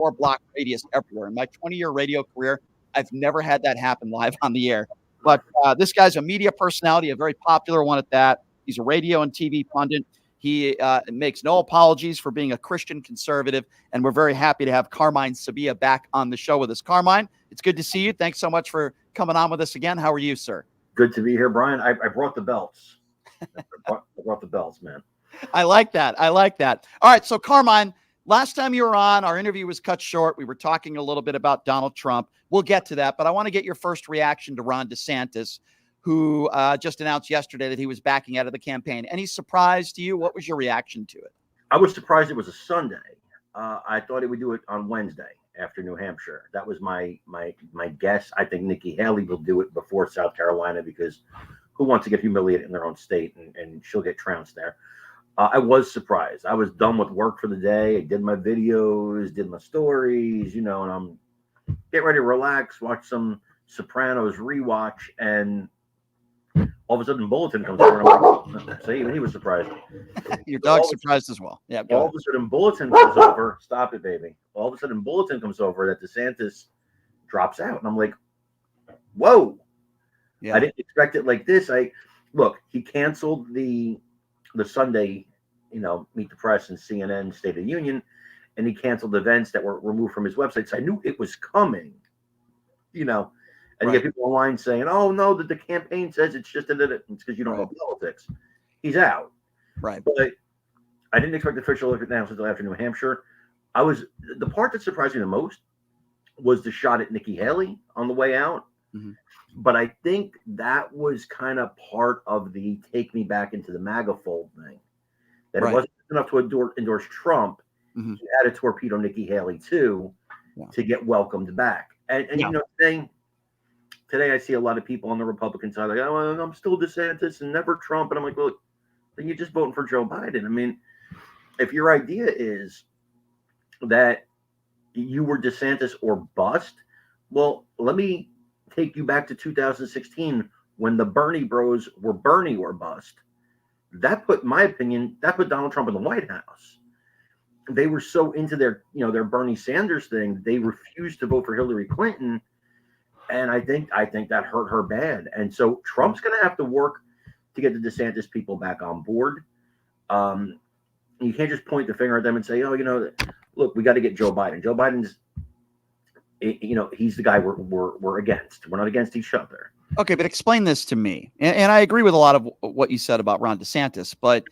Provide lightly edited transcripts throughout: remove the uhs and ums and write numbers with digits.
4-block radius everywhere. In my 20-year radio career, I've never had that happen live on the air. But this guy's a media personality, a very popular one at that. He's a radio and TV pundit. He makes no apologies for being a Christian conservative, and we're very happy to have Carmine Sabia back on the show with us. Carmine, it's good to see you. Thanks so much for coming on with us again. How are you, sir? Good to be here, Brian. I brought the belts. I brought the belts, man. I like that. I like that. All right, so Carmine, last time you were on, our interview was cut short. We were talking a little bit about Donald Trump. We'll get to that, but I want to get your first reaction to Ron DeSantis, who just announced yesterday that he was backing out of the campaign. Any surprise to you? What was your reaction to it? I was surprised it was a Sunday. I thought he would do it on Wednesday after New Hampshire. That was my guess. I think Nikki Haley will do it before South Carolina, because who wants to get humiliated in their own state, and she'll get trounced there. I was surprised. I was done with work for the day. I did my videos, did my stories, and I'm getting ready to relax, watch some Sopranos rewatch, and all of a sudden Bulletin comes over. And I'm like, see, even he was surprised. Your dog's surprised as well. Yeah. All of a sudden Bulletin comes over. Stop it, baby. All of a sudden Bulletin comes over that DeSantis drops out. And I'm like, whoa. Yeah. I didn't expect it like this. He canceled the Sunday, Meet the Press and CNN State of the Union, and he canceled events that were removed from his website. So I knew it was coming, and you get people online saying, oh, no, the campaign says it's just it's because you don't know politics. He's out. Right. But I didn't expect the official announcement until after New Hampshire. The part that surprised me the most was the shot at Nikki Haley on the way out. Mm-hmm. But I think that was kind of part of the take me back into the MAGA fold thing. That it wasn't enough to endorse Trump. Mm-hmm. He had to torpedo Nikki Haley too, to get welcomed back. And today I see a lot of people on the Republican side like, oh, I'm still DeSantis and never Trump. And I'm like, well, then you're just voting for Joe Biden. I mean, if your idea is that you were DeSantis or bust, well, let me take you back to 2016 when the Bernie bros were Bernie or bust. That put Donald Trump in the White House. They were so into their Bernie Sanders thing, they refused to vote for Hillary Clinton. And I think that hurt her bad. And so Trump's going to have to work to get the DeSantis people back on board. You can't just point the finger at them and say, oh, look, we got to get Joe Biden. Joe Biden's, he's the guy we're against. We're not against each other. Okay, but explain this to me. And I agree with a lot of what you said about Ron DeSantis, but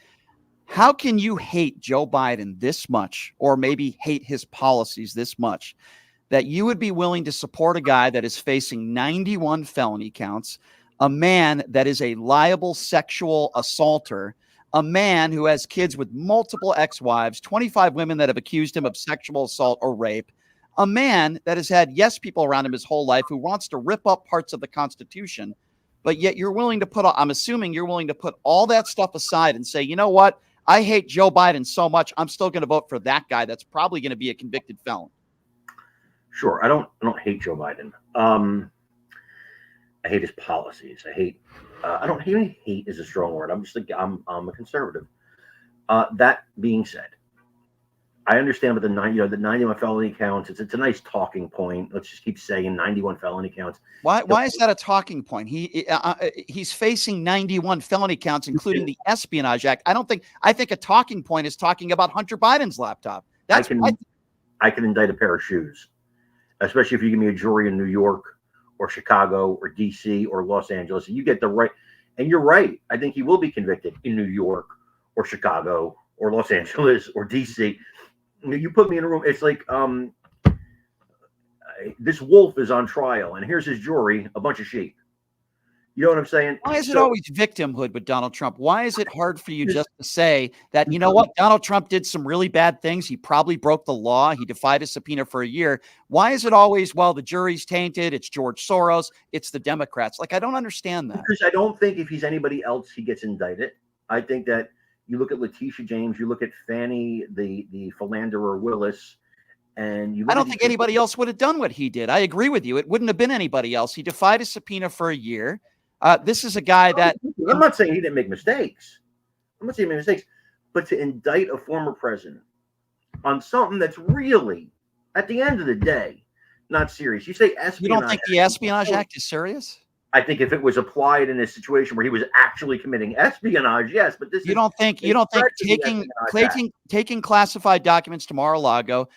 how can you hate Joe Biden this much, or maybe hate his policies this much, that you would be willing to support a guy that is facing 91 felony counts, a man that is a liable sexual assaulter, a man who has kids with multiple ex-wives, 25 women that have accused him of sexual assault or rape, a man that has had yes people around him his whole life who wants to rip up parts of the Constitution, but yet you're willing to I'm assuming you're willing to put all that stuff aside and say, you know what? I hate Joe Biden so much, I'm still going to vote for that guy that's probably going to be a convicted felon. Sure. I don't hate Joe Biden. I hate his policies. I don't hate is a strong word. I'm a conservative. That being said, I understand with the 91 felony counts. It's a nice talking point. Let's just keep saying 91 felony counts. Why is that a talking point? He's facing 91 felony counts, including the Espionage Act. I think a talking point is talking about Hunter Biden's laptop. I can indict a pair of shoes, especially if you give me a jury in New York or Chicago or DC or Los Angeles. You get the right, and you're right. I think he will be convicted in New York or Chicago or Los Angeles or DC. You put me in a room. It's like this wolf is on trial, and here's his jury, a bunch of sheep. You know what I'm saying? Why is it always victimhood with Donald Trump? Why is it hard for you just to say that, you know what, Donald Trump did some really bad things. He probably broke the law. He defied a subpoena for a year. Why is it always, well, the jury's tainted. It's George Soros. It's the Democrats. Like, I don't understand that. Because I don't think if he's anybody else, he gets indicted. I think that you look at Letitia James, you look at Fannie, the philanderer Willis, and I don't think anybody else would have done what he did. I agree with you. It wouldn't have been anybody else. He defied a subpoena for a year. This is a guy that I'm not saying he didn't make mistakes. I'm not saying he made mistakes, but to indict a former president on something that's really At the end of the day, not serious. You say espionage. You don't think the Espionage Act is serious? I think if it was applied in a situation where he was actually committing espionage, yes. But this you don't think taking classified documents to Mar-a-Lago,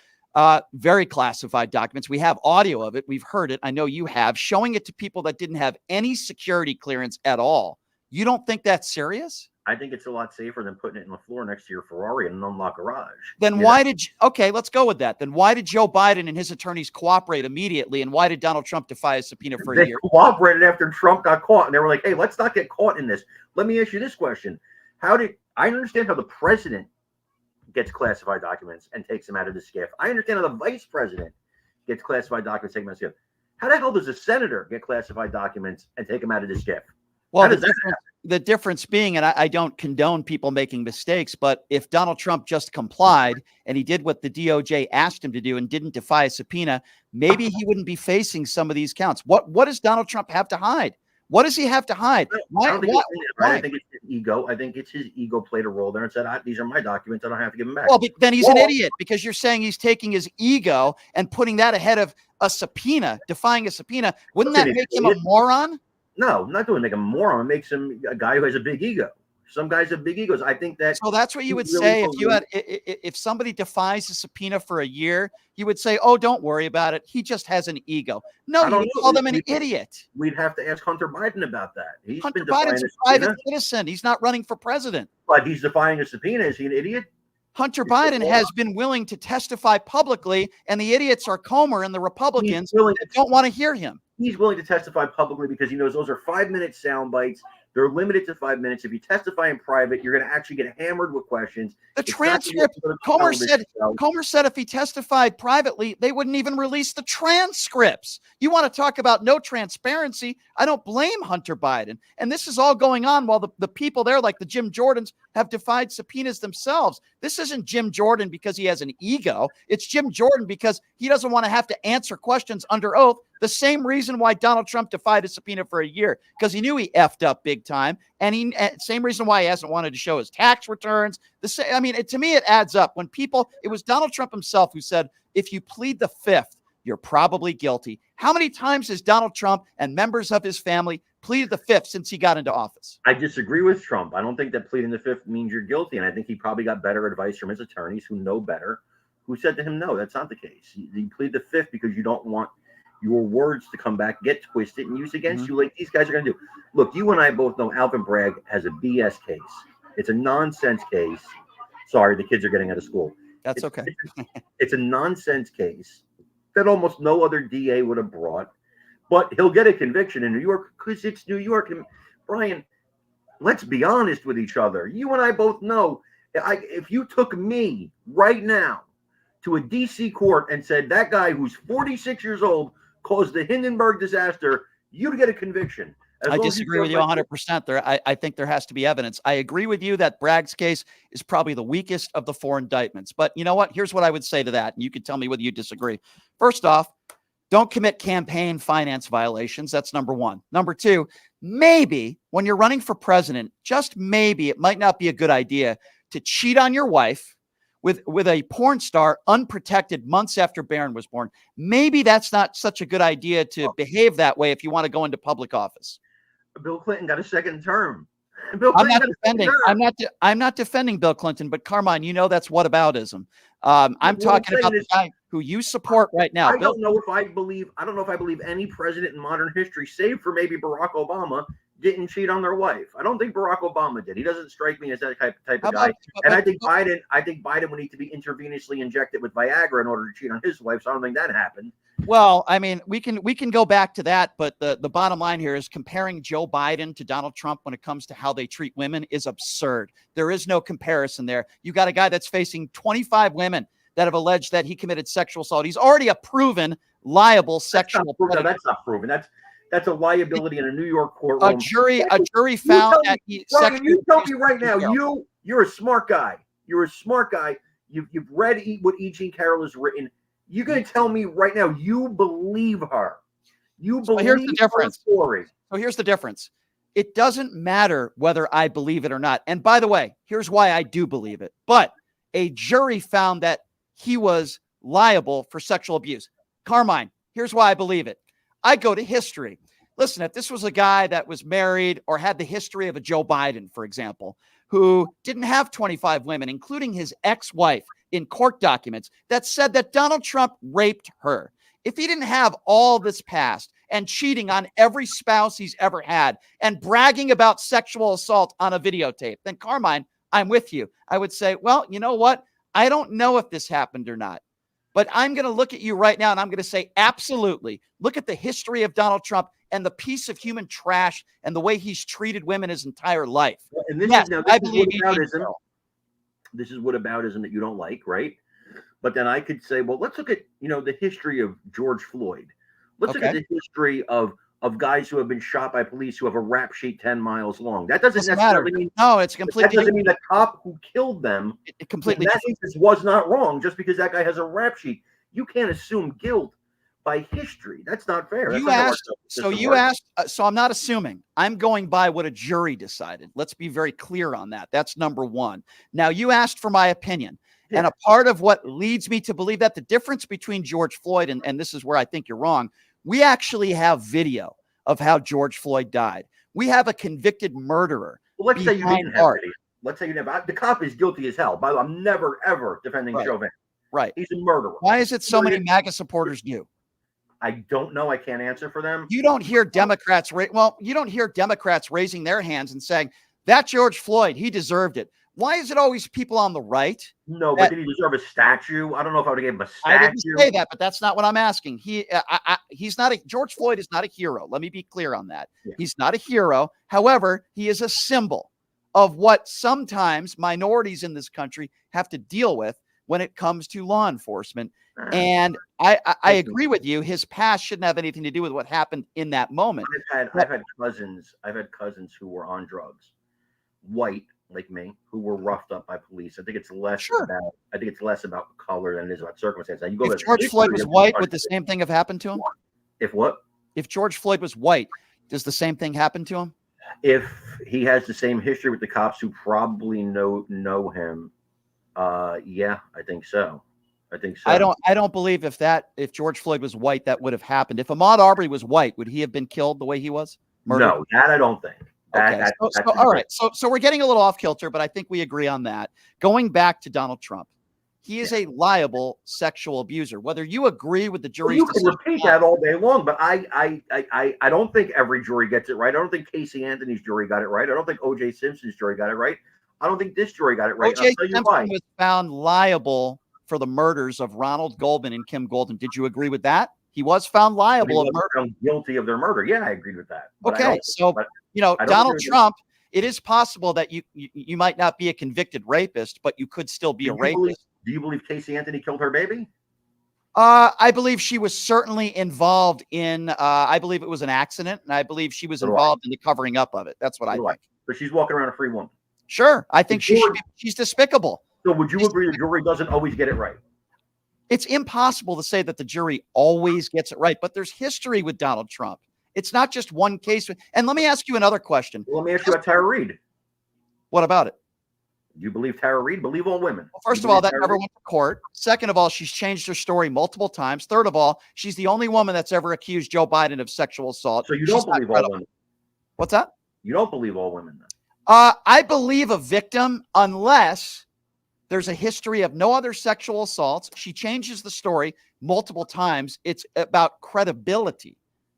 very classified documents. We have audio of it. We've heard it. I know you have, showing it to people that didn't have any security clearance at all. You don't think that's serious? I think it's a lot safer than putting it in the floor next to your Ferrari in an unlocked garage. Then why did okay, let's go with that. Then why did Joe Biden and his attorneys cooperate immediately? And why did Donald Trump defy a subpoena for a year? They cooperated after Trump got caught, and they were like, hey, let's not get caught in this. Let me ask you this question. I understand how the president gets classified documents and takes them out of the SCIF. I understand how the vice president gets classified documents, take them out of the SCIF. How the hell does a senator get classified documents and take them out of the SCIF? Well, the difference being, and I don't condone people making mistakes, but if Donald Trump just complied and he did what the DOJ asked him to do and didn't defy a subpoena, maybe he wouldn't be facing some of these counts. What does Donald Trump have to hide? What does he have to hide? I think it's his ego. I think it's his ego played a role there and said, these are my documents. I don't have to give them back. Well, then he's an idiot, because you're saying he's taking his ego and putting that ahead of a subpoena, defying a subpoena. Wouldn't that make him a moron? No, not doing make him a moron. It makes him a guy who has a big ego. Some guys have big egos. I think that. So that's what you would say if somebody defies a subpoena for a year, you would say, "Oh, don't worry about it. He just has an ego." No, you would call them an idiot. We'd have to ask Hunter Biden about that. Hunter Biden's a private citizen. He's not running for president. But he's defying a subpoena. Is he an idiot? Hunter Biden has been willing to testify publicly, and the idiots are Comer and the Republicans that don't want to hear him. He's willing to testify publicly because he knows those are 5-minute sound bites. They're limited to 5 minutes. If you testify in private, you're going to actually get hammered with questions. The transcript, Comer said if he testified privately, they wouldn't even release the transcripts. You want to talk about no transparency? I don't blame Hunter Biden. And this is all going on while the people there, like the Jim Jordans, have defied subpoenas themselves. This isn't Jim Jordan because he has an ego. It's Jim Jordan because he doesn't want to have to answer questions under oath. The same reason why Donald Trump defied a subpoena for a year, because he knew he effed up big time. And same reason why he hasn't wanted to show his tax returns. To me, it adds up. When it was Donald Trump himself who said, if you plead the fifth, you're probably guilty. How many times has Donald Trump and members of his family pleaded the fifth since he got into office? I disagree with Trump. I don't think that pleading the fifth means you're guilty. And I think he probably got better advice from his attorneys who know better, who said to him, no, that's not the case. You plead the fifth because you don't want your words to come back, get twisted, and used against you like these guys are going to do. Look, you and I both know Alvin Bragg has a BS case. It's a nonsense case. Sorry, the kids are getting out of school. That's okay. It's a nonsense case that almost no other DA would have brought. But he'll get a conviction in New York because it's New York. And Brian, let's be honest with each other. You and I both know, if you took me right now to a D.C. court and said that guy who's 46 years old caused the Hindenburg disaster, you'd get a conviction. I disagree with you 100% there. I think there has to be evidence. I agree with you that Bragg's case is probably the weakest of the 4 indictments. But you know what? Here's what I would say to that, and you can tell me whether you disagree. First off, don't commit campaign finance violations. That's number one. Number two, maybe when you're running for president, just maybe it might not be a good idea to cheat on your wife with a porn star unprotected months after Barron was born. Maybe that's not such a good idea to behave that way if you want to go into public office. Bill Clinton got a second term. I'm not defending Bill Clinton, but Carmine, you know that's whataboutism. I'm talking about the guy who you support right now. I don't know if I believe any president in modern history, save for maybe Barack Obama, didn't cheat on their wife. I don't think Barack Obama did. He doesn't strike me as that type of guy. And I think Biden would need to be intravenously injected with Viagra in order to cheat on his wife. So I don't think that happened. Well, I mean, we can go back to that, but the bottom line here is comparing Joe Biden to Donald Trump when it comes to how they treat women is absurd. There is no comparison there. You got a guy that's facing 25 women that have alleged that he committed sexual assault. He's already a proven liable sexual predator. No, that's not proven. That's a liability in a New York courtroom. A jury found that he Brian, you tell me right now, you're a smart guy. You're a smart guy. You've read what E. Jean Carroll has written. You're going to tell me right now you believe her. You believe here's the difference. Her story. So here's the difference. It doesn't matter whether I believe it or not. And by the way, here's why I do believe it. But a jury found that he was liable for sexual abuse. Carmine, here's why I believe it. I go to history. Listen, if this was a guy that was married or had the history of a Joe Biden, for example, who didn't have 25 women, including his ex-wife, in court documents that said that Donald Trump raped her, if he didn't have all this past and cheating on every spouse he's ever had and bragging about sexual assault on a videotape, then Carmine, I'm with you. I would say, well, you know what? I don't know if this happened or not, but I'm going to look at you right now and I'm going to say, absolutely. Look at the history of Donald Trump and the piece of human trash and the way he's treated women his entire life. And this yes, is now, I believe this is whataboutism that you don't like, right? But then I could say, well, let's look at, the history of George Floyd. Let's look at the history of guys who have been shot by police who have a rap sheet 10 miles long. That doesn't necessarily mean it's completely. That doesn't mean the cop who killed them it completely in that instance was not wrong just because that guy has a rap sheet. You can't assume guilt by history. That's not fair. So I'm not assuming. I'm going by what a jury decided. Let's be very clear on that. That's number one. Now, you asked for my opinion. Yeah. And a part of what leads me to believe that the difference between George Floyd and this is where I think you're wrong, we actually have video of how George Floyd died. We have a convicted murderer. Well, let's say you didn't have video. Let's say you never. The cop is guilty as hell. By the way, I'm never, ever defending Chauvin. Right. He's a murderer. Why is it so many MAGA supporters do? I don't know. I can't answer for them. You don't hear Democrats. You don't hear Democrats raising their hands and saying, that George Floyd, he deserved it. Why is it always people on the right? No, but did he deserve a statue? I don't know if I would have given him a statue. I didn't say that, but that's not what I'm asking. He's not George Floyd is not a hero. Let me be clear on that. Yeah. He's not a hero. However, he is a symbol of what sometimes minorities in this country have to deal with when it comes to law enforcement. And I agree with you. His past shouldn't have anything to do with what happened in that moment. I've had cousins who were on drugs, white like me, who were roughed up by police. I think it's less about color than it is about circumstance. Now, if George Floyd was white, would the same thing have happened to him? If what? If George Floyd was white, does the same thing happen to him? If he has the same history with the cops who probably know him, yeah, I think so. I don't believe if George Floyd was white, that would have happened. If Ahmaud Arbery was white, would he have been killed the way he was? Murdered? No, that I don't think. Okay. All right. So we're getting a little off kilter, but I think we agree on that. Going back to Donald Trump, he is a liable sexual abuser. Whether you agree with the jury's you can repeat that all day long, but I don't think every jury gets it right. I don't think Casey Anthony's jury got it right. I don't think O.J. Simpson's jury got it right. I don't think this jury got it right. O.J. Simpson was found liable for the murders of Ronald Goldman and Kim Golden. Did you agree with that? He was found liable of murder. Found guilty of their murder. Yeah, I agreed with that. Okay, so Donald Trump. It is possible that you might not be a convicted rapist, but you could still be a rapist. Do you believe Casey Anthony killed her baby? I believe she was certainly involved in. I believe it was an accident, and I believe she was involved in the covering up of it. That's what I think. But she's walking around a free woman. Sure, I think she's despicable. So would you agree the jury doesn't always get it right? It's impossible to say that the jury always gets it right, but there's history with Donald Trump. It's not just one case. And let me ask you another question. Well, let me ask you about Tara Reid. What about it? Do you believe Tara Reid? Believe all women. Well, first of all, that never went to court. Second of all, she's changed her story multiple times. Third of all, she's the only woman that's ever accused Joe Biden of sexual assault. So you don't believe all women? What's that? You don't believe all women then? I believe a victim unless there's a history of no other sexual assaults. She changes the story multiple times. It's about credibility.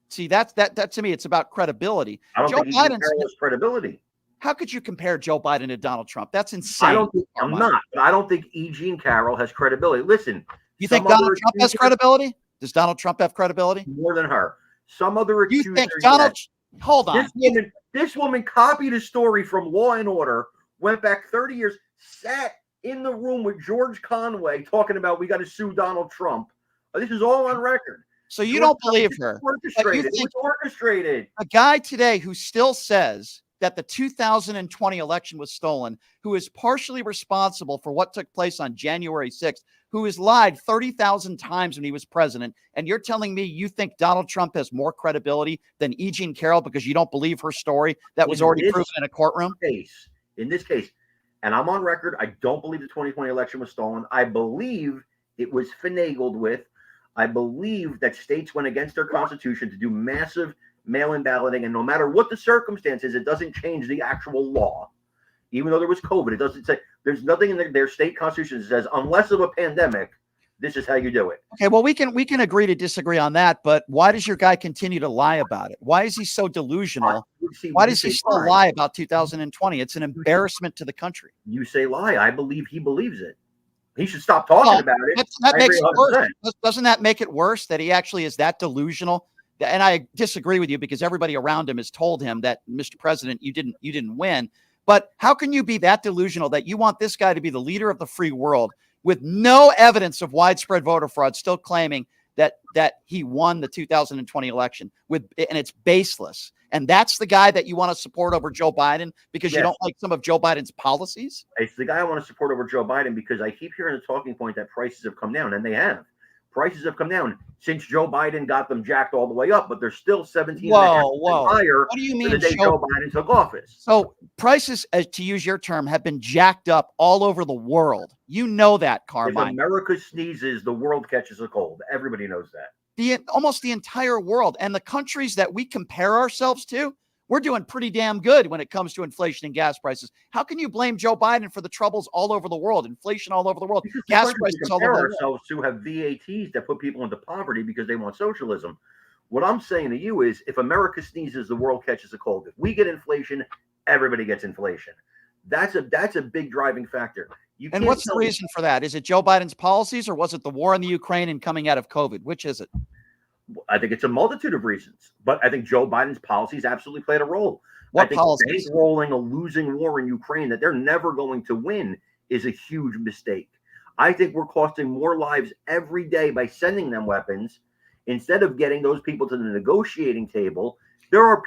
See, that to me, it's about credibility. I don't think Biden's credibility. How could you compare Joe Biden to Donald Trump? That's insane. I'm not. But I don't think E. Jean Carroll has credibility. Listen. You think Donald Trump has credibility? Does Donald Trump have credibility? More than her. Some other accusers. You think Donald? Hold on. This woman copied a story from Law and Order, went back 30 years, sat in the room with George Conway talking about we got to sue Donald Trump. This is all on record. So you don't believe her. Orchestrated. It was orchestrated. A guy today who still says that the 2020 election was stolen, who is partially responsible for what took place on January 6th, who has lied 30,000 times when he was president, and you're telling me you think Donald Trump has more credibility than E. Jean Carroll because you don't believe her story that was already proven in a courtroom? In this case, and I'm on record, I don't believe the 2020 election was stolen. I believe It was finagled with. I believe that states went against their constitution to do massive mail-in balloting, and no matter what the circumstances, it doesn't change the actual law. Even though there was COVID, it doesn't say, there's nothing in their state constitution that says, unless of a pandemic, this is how you do it. Okay, well, we can agree to disagree on that, but why does your guy continue to lie about it? Why is he so delusional? Why does he still lie about 2020? It's an embarrassment to the country. You say lie. I believe he believes it. He should stop talking about it. That makes it worse. Doesn't that make it worse that he actually is that delusional? And I disagree with you because everybody around him has told him that, Mr. President, you didn't win. But how can you be that delusional that you want this guy to be the leader of the free world with no evidence of widespread voter fraud, still claiming that he won the 2020 election and it's baseless? And that's the guy that you want to support over Joe Biden because you don't like some of Joe Biden's policies? It's the guy I want to support over Joe Biden because I keep hearing the talking point that prices have come down, and they have. Prices have come down since Joe Biden got them jacked all the way up, but they're still 17% higher than the day Joe Biden took office. So prices, to use your term, have been jacked up all over the world. You know that, Carmine. If America sneezes, the world catches a cold. Everybody knows that. Almost the entire world, and the countries that we compare ourselves to, we're doing pretty damn good when it comes to inflation and gas prices. How can you blame Joe Biden for the troubles all over the world, inflation all over the world, because gas prices all over the world? Ourselves to have VATs that put people into poverty because they want socialism. What I'm saying to you is, if America sneezes, the world catches a cold. If we get inflation, everybody gets inflation. That's a big driving factor. And what's the reason for that? Is it Joe Biden's policies, or was it the war in the Ukraine and coming out of COVID? Which is it? I think it's a multitude of reasons, but I think Joe Biden's policies absolutely played a role. What policies? Bankrolling a losing war in Ukraine that they're never going to win is a huge mistake. I think we're costing more lives every day by sending them weapons instead of getting those people to the negotiating table. There are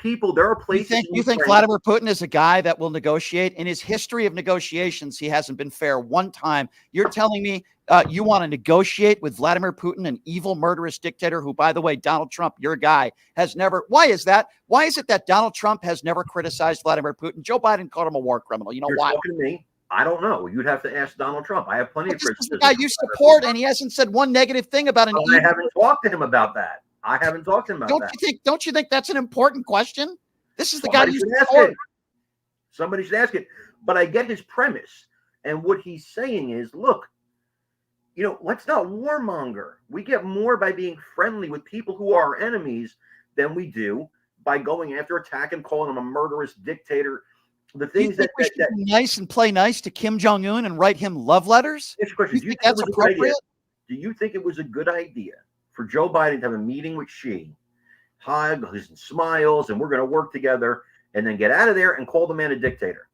places. You think Vladimir Putin is a guy that will negotiate? In his history of negotiations, he hasn't been fair one time. You're telling me you want to negotiate with Vladimir Putin, an evil, murderous dictator who, by the way, Donald Trump, your guy, has never. Why is that? Why is it that Donald Trump has never criticized Vladimir Putin? Joe Biden called him a war criminal. You know why? Talking to me? I don't know. You'd have to ask Donald Trump. I have plenty of criticism. This is the guy you support, and he hasn't said one negative thing about an. I haven't talked to him about that. Don't you think that's an important question? This is the guy you support. Somebody should ask it. But I get his premise. And what he's saying is, look, let's not warmonger. We get more by being friendly with people who are our enemies than we do by going after, attacking, calling him a murderous dictator. The things that be nice and play nice to Kim Jong-un and write him love letters. Here's the question: Do you think that's appropriate? Do you think it was a good idea for Joe Biden to have a meeting with Xi, hugs and smiles, and we're going to work together, and then get out of there and call the man a dictator?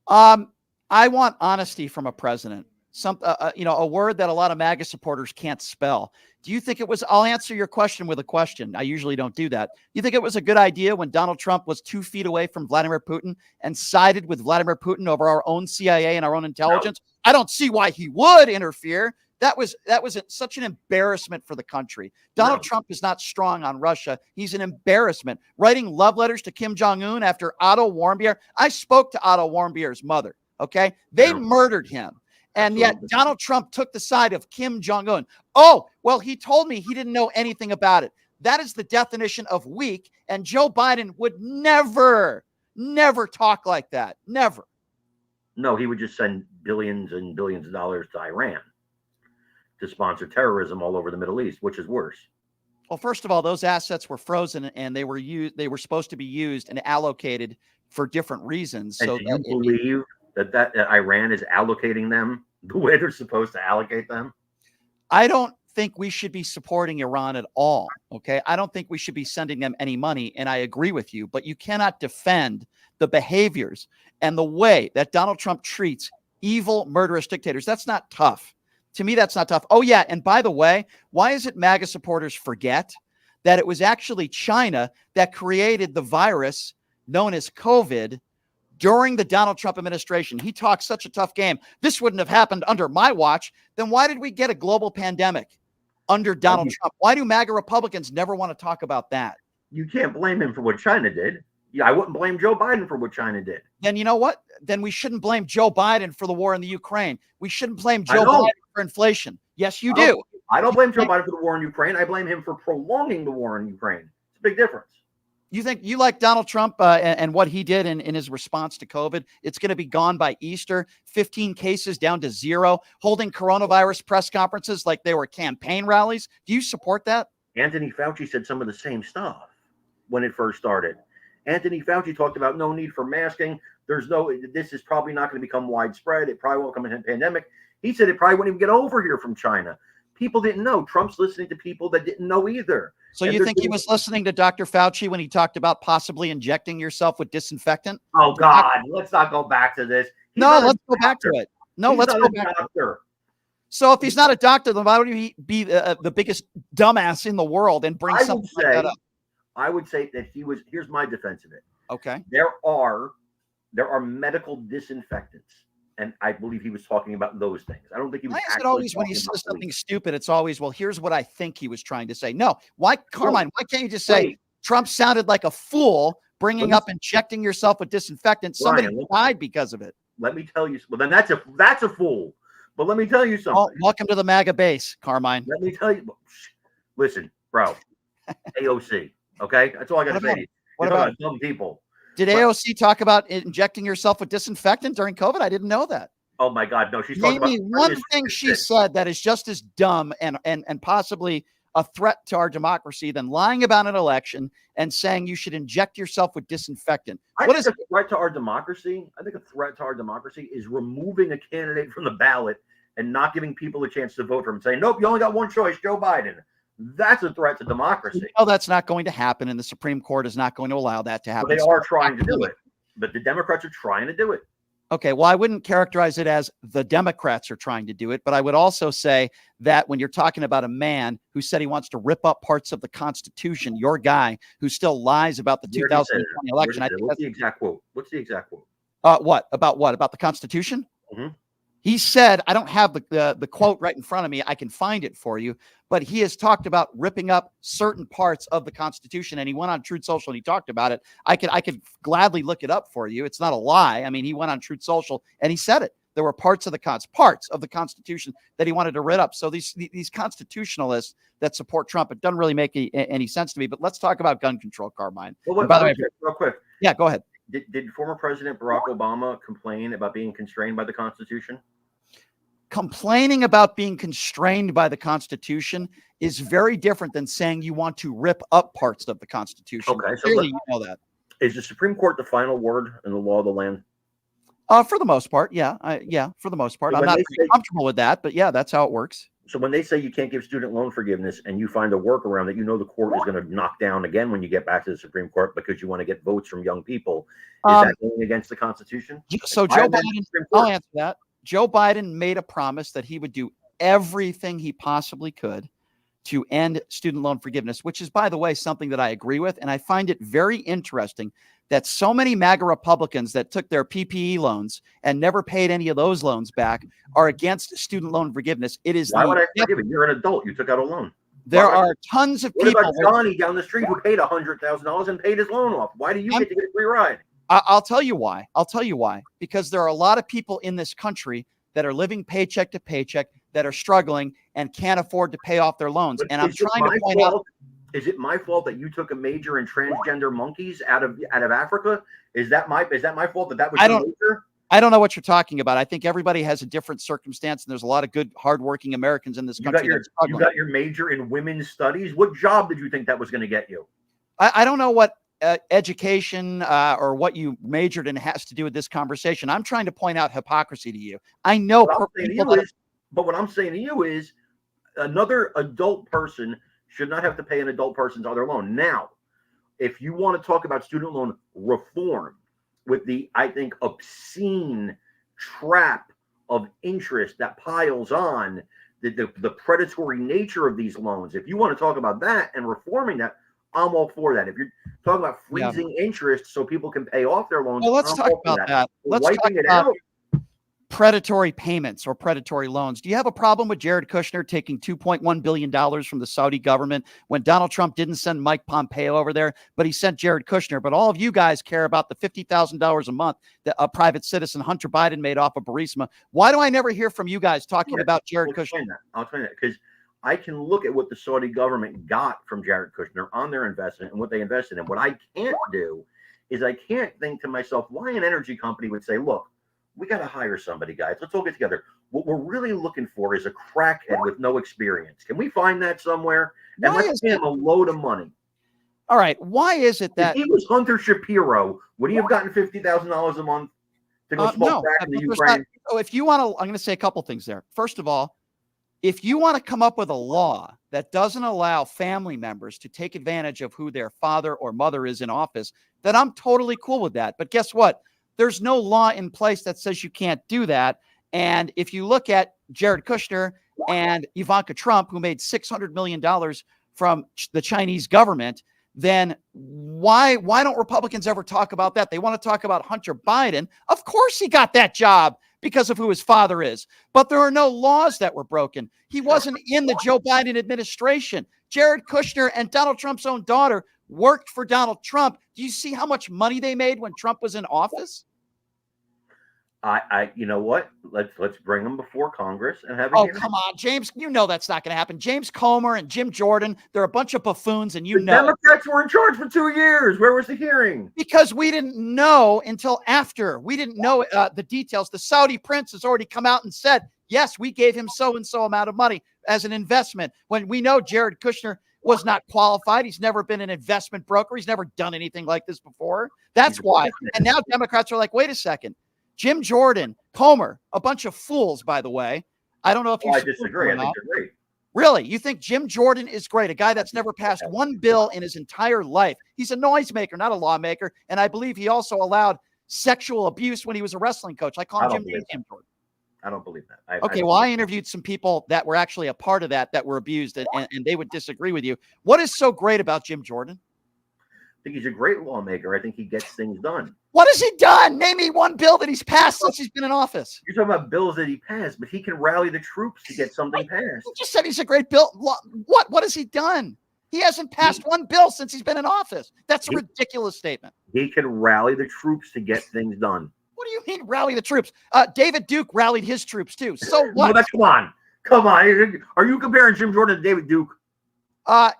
I want honesty from a president. A word that a lot of MAGA supporters can't spell. Do you think it was? I'll answer your question with a question. I usually don't do that. You think it was a good idea when Donald Trump was 2 feet away from Vladimir Putin and sided with Vladimir Putin over our own CIA and our own intelligence? No. I don't see why he would interfere. That was such an embarrassment for the country. Donald Trump is not strong on Russia. He's an embarrassment. Writing love letters to Kim Jong-un after Otto Warmbier. I spoke to Otto Warmbier's mother. Okay. They murdered him. And yet Donald Trump took the side of Kim Jong-un. Oh, well, he told me he didn't know anything about it. That is the definition of weak. And Joe Biden would never talk like that. Never. No, he would just send billions and billions of dollars to Iran to sponsor terrorism all over the Middle East, which is worse. Well, first of all, those assets were frozen and they were supposed to be used and allocated for different reasons. And so do you believe that Iran is allocating them the way they're supposed to allocate them? I don't think we should be supporting Iran at all. Okay. I don't think we should be sending them any money. And I agree with you, but you cannot defend the behaviors and the way that Donald Trump treats evil, murderous dictators. That's not tough. To me, that's not tough. Oh, yeah. And by the way, why is it MAGA supporters forget that it was actually China that created the virus known as COVID during the Donald Trump administration? He talks such a tough game. This wouldn't have happened under my watch. Then why did we get a global pandemic under Donald Trump? Why do MAGA Republicans never want to talk about that? You can't blame him for what China did. Yeah, I wouldn't blame Joe Biden for what China did. Then you know what? Then we shouldn't blame Joe Biden for the war in the Ukraine. We shouldn't blame I Joe know. Biden for inflation. Yes, you do. I don't blame Joe Biden for the war in Ukraine. I blame him for prolonging the war in Ukraine. It's a big difference. You think you like Donald Trump and what he did in his response to COVID? It's going to be gone by Easter, 15 cases down to 0, holding coronavirus press conferences like they were campaign rallies. Do you support that? Anthony Fauci said some of the same stuff when it first started. Anthony Fauci talked about no need for masking. This is probably not going to become widespread. It probably won't come in a pandemic. He said it probably wouldn't even get over here from China. People didn't know. Trump's listening to people that didn't know either. So you think he was listening to Dr. Fauci when he talked about possibly injecting yourself with disinfectant? Oh, God, let's not go back to this. Let's go back to it. Let's go back to it. So if he's not a doctor, then why would he be the biggest dumbass in the world and bring something like that up? I would say that he was. Here's my defense of it. Okay. There are medical disinfectants, and I believe he was talking about those things. I don't think he was. Why is it always when he says something stupid, it's always, well, here's what I think he was trying to say? No. Why, Carmine? Why can't you just say Trump sounded like a fool bringing up injecting yourself with disinfectant? Somebody died because of it. Let me tell you. Well, then that's a fool. But let me tell you something. Oh, welcome to the MAGA base, Carmine. Let me tell you. Listen, bro. AOC. Okay, that's all I got to say. What about dumb people? Did AOC talk about injecting yourself with disinfectant during COVID? I didn't know that. Oh my God, no. She's talking about one thing she said that is just as dumb and possibly a threat to our democracy than lying about an election and saying you should inject yourself with disinfectant. What is a threat to our democracy? I think a threat to our democracy is removing a candidate from the ballot and not giving people a chance to vote for him. Saying, nope, you only got one choice, Joe Biden. That's a threat to democracy. That's not going to happen, and the Supreme Court is not going to allow that to happen. But they are trying to do it. But the Democrats are trying to do it. Okay, well, I wouldn't characterize it as the Democrats are trying to do it, but I would also say that when you're talking about a man who said he wants to rip up parts of the Constitution, your guy who still lies about the 2020 election. What's the exact quote? What about the Constitution? Mm-hmm. He said, I don't have the quote right in front of me. I can find it for you. But he has talked about ripping up certain parts of the Constitution, and he went on Truth Social and he talked about it. I could gladly look it up for you. It's not a lie. I mean, he went on Truth Social and he said it. There were parts of the Constitution that he wanted to rip up. So these constitutionalists that support Trump, it doesn't really make any sense to me. But let's talk about gun control, Carmine. Well, by the way, real quick. Yeah, go ahead. Did former President Barack Obama complain about being constrained by the Constitution? Complaining about being constrained by the Constitution is very different than saying you want to rip up parts of the Constitution. Okay, so clearly you know that. Is the Supreme Court the final word in the law of the land? For the most part, yeah. For the most part. I'm not comfortable with that, but yeah, that's how it works. So when they say you can't give student loan forgiveness and you find a workaround that you know the court is going to knock down again when you get back to the Supreme Court because you want to get votes from young people, is that going against the Constitution? So Joe Biden, I'll answer that. Joe Biden made a promise that he would do everything he possibly could to end student loan forgiveness, which is, by the way, something that I agree with. And I find it very interesting that so many MAGA Republicans that took their PPE loans and never paid any of those loans back are against student loan forgiveness. It is. Why would I forgive it? You're an adult. You took out a loan. There are tons of people. What about Johnny down the street who paid $100,000 and paid his loan off? Why do you get to get a free ride? I'll tell you why. Because there are a lot of people in this country that are living paycheck to paycheck, that are struggling and can't afford to pay off their loans. But and I'm trying to point out. Is it my fault that you took a major in transgender monkeys out of Africa? Is that my fault that was your major? I don't know what you're talking about. I think everybody has a different circumstance, and there's a lot of good, hardworking Americans in this country. You got your major in women's studies. What job did you think that was going to get you? I don't know what education or what you majored in has to do with this conversation. I'm trying to point out hypocrisy to you. I know. But what I'm saying to you is another adult person should not have to pay an adult person's other loan. Now, if you want to talk about student loan reform with the, I think, obscene trap of interest that piles on, the predatory nature of these loans, if you want to talk about that and reforming that, I'm all for that. If you're talking about freezing interest so people can pay off their loans, well, let's talk about that. Let's talk about predatory payments or predatory loans. Do you have a problem with Jared Kushner taking $2.1 billion from the Saudi government when Donald Trump didn't send Mike Pompeo over there, but he sent Jared Kushner? But all of you guys care about the $50,000 a month that a private citizen, Hunter Biden, made off of Burisma. Why do I never hear from you guys talking about Jared Kushner? I'll explain that because I can look at what the Saudi government got from Jared Kushner on their investment and what they invested in. What I can't do is I can't think to myself why an energy company would say, look, we got to hire somebody, guys. Let's all get together. What we're really looking for is a crackhead with no experience. Can we find that somewhere? And let's pay him a load of money. All right. Why is it that if he was Hunter Shapiro, would he have gotten $50,000 a month to go smoke crack in the Ukraine? If you want to, I'm going to say a couple things there. First of all, if you want to come up with a law that doesn't allow family members to take advantage of who their father or mother is in office, then I'm totally cool with that. But guess what? There's no law in place that says you can't do that. And if you look at Jared Kushner and Ivanka Trump, who made $600 million from the Chinese government, then why don't Republicans ever talk about that? They want to talk about Hunter Biden. Of course he got that job because of who his father is. But there are no laws that were broken. He wasn't in the Joe Biden administration. Jared Kushner and Donald Trump's own daughter worked for Donald Trump. Do you see how much money they made when Trump was in office? You know what? Let's bring them before Congress and have. Oh, come on, James. You know that's not going to happen. James Comer and Jim Jordan, they're a bunch of buffoons, and the Democrats were in charge for 2 years. Where was the hearing? Because we didn't know until after. We didn't know the details. The Saudi prince has already come out and said, yes, we gave him so-and-so amount of money as an investment. When we know Jared Kushner was not qualified. He's never been an investment broker. He's never done anything like this before. That's why. And now Democrats are like, wait a second. Jim Jordan, Comer, a bunch of fools, by the way. I don't know if you. I disagree. I think they're great. Really? You think Jim Jordan is great? A guy that's never passed one bill in his entire life. He's a noisemaker, not a lawmaker. And I believe he also allowed sexual abuse when he was a wrestling coach. I call him Jim Jordan. I don't believe that. I interviewed some people that were actually a part of that were abused, and they would disagree with you. What is so great about Jim Jordan? I think he's a great lawmaker. I think he gets things done. What has he done? Name me one bill that he's passed since he's been in office. You're talking about bills that he passed, but he can rally the troops to get something passed. You just said he's a great bill. What has he done? He hasn't passed one bill since he's been in office. That's a ridiculous statement. He can rally the troops to get things done. What do you mean rally the troops? David Duke rallied his troops too. So what? No, come on. Are you comparing Jim Jordan to David Duke?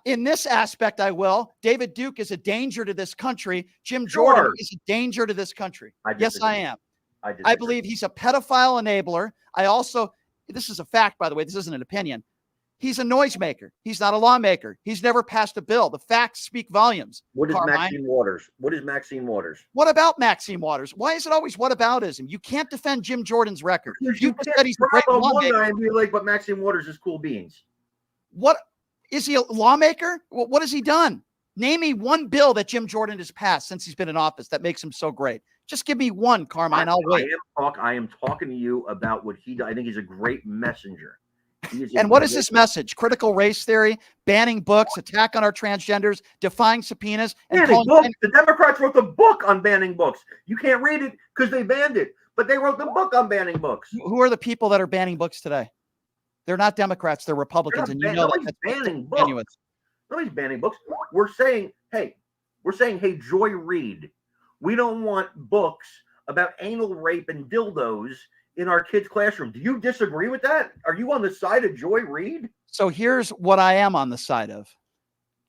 In this aspect, I will. David Duke is a danger to this country. Jim Jordan is a danger to this country. Yes, I am. I believe he's a pedophile enabler. This is a fact, by the way, this isn't an opinion. He's a noisemaker. He's not a lawmaker. He's never passed a bill. The facts speak volumes. What is Maxine Waters? What is Maxine Waters? What about Maxine Waters? Why is it always whataboutism? You can't defend Jim Jordan's record. You said he's a great lawmaker. And be like, but Maxine Waters is cool beans. What? Is he a lawmaker? What has he done? Name me one bill that Jim Jordan has passed since he's been in office that makes him so great. Just give me one, Carmine. I'll wait. I am talking to you about what he does. I think he's a great messenger. And what is this message? Critical race theory, banning books, attack on our transgenders, defying subpoenas. And the Democrats wrote the book on banning books. You can't read it because they banned it, but they wrote the book on banning books. Who are the people that are banning books today? They're not Democrats. They're Republicans. And you know that. Banning books. Nobody's banning books. We're saying, hey, Joy Reid, we don't want books about anal rape and dildos in our kids' classroom. Do you disagree with that? Are you on the side of Joy Reid? So here's what I am on the side of.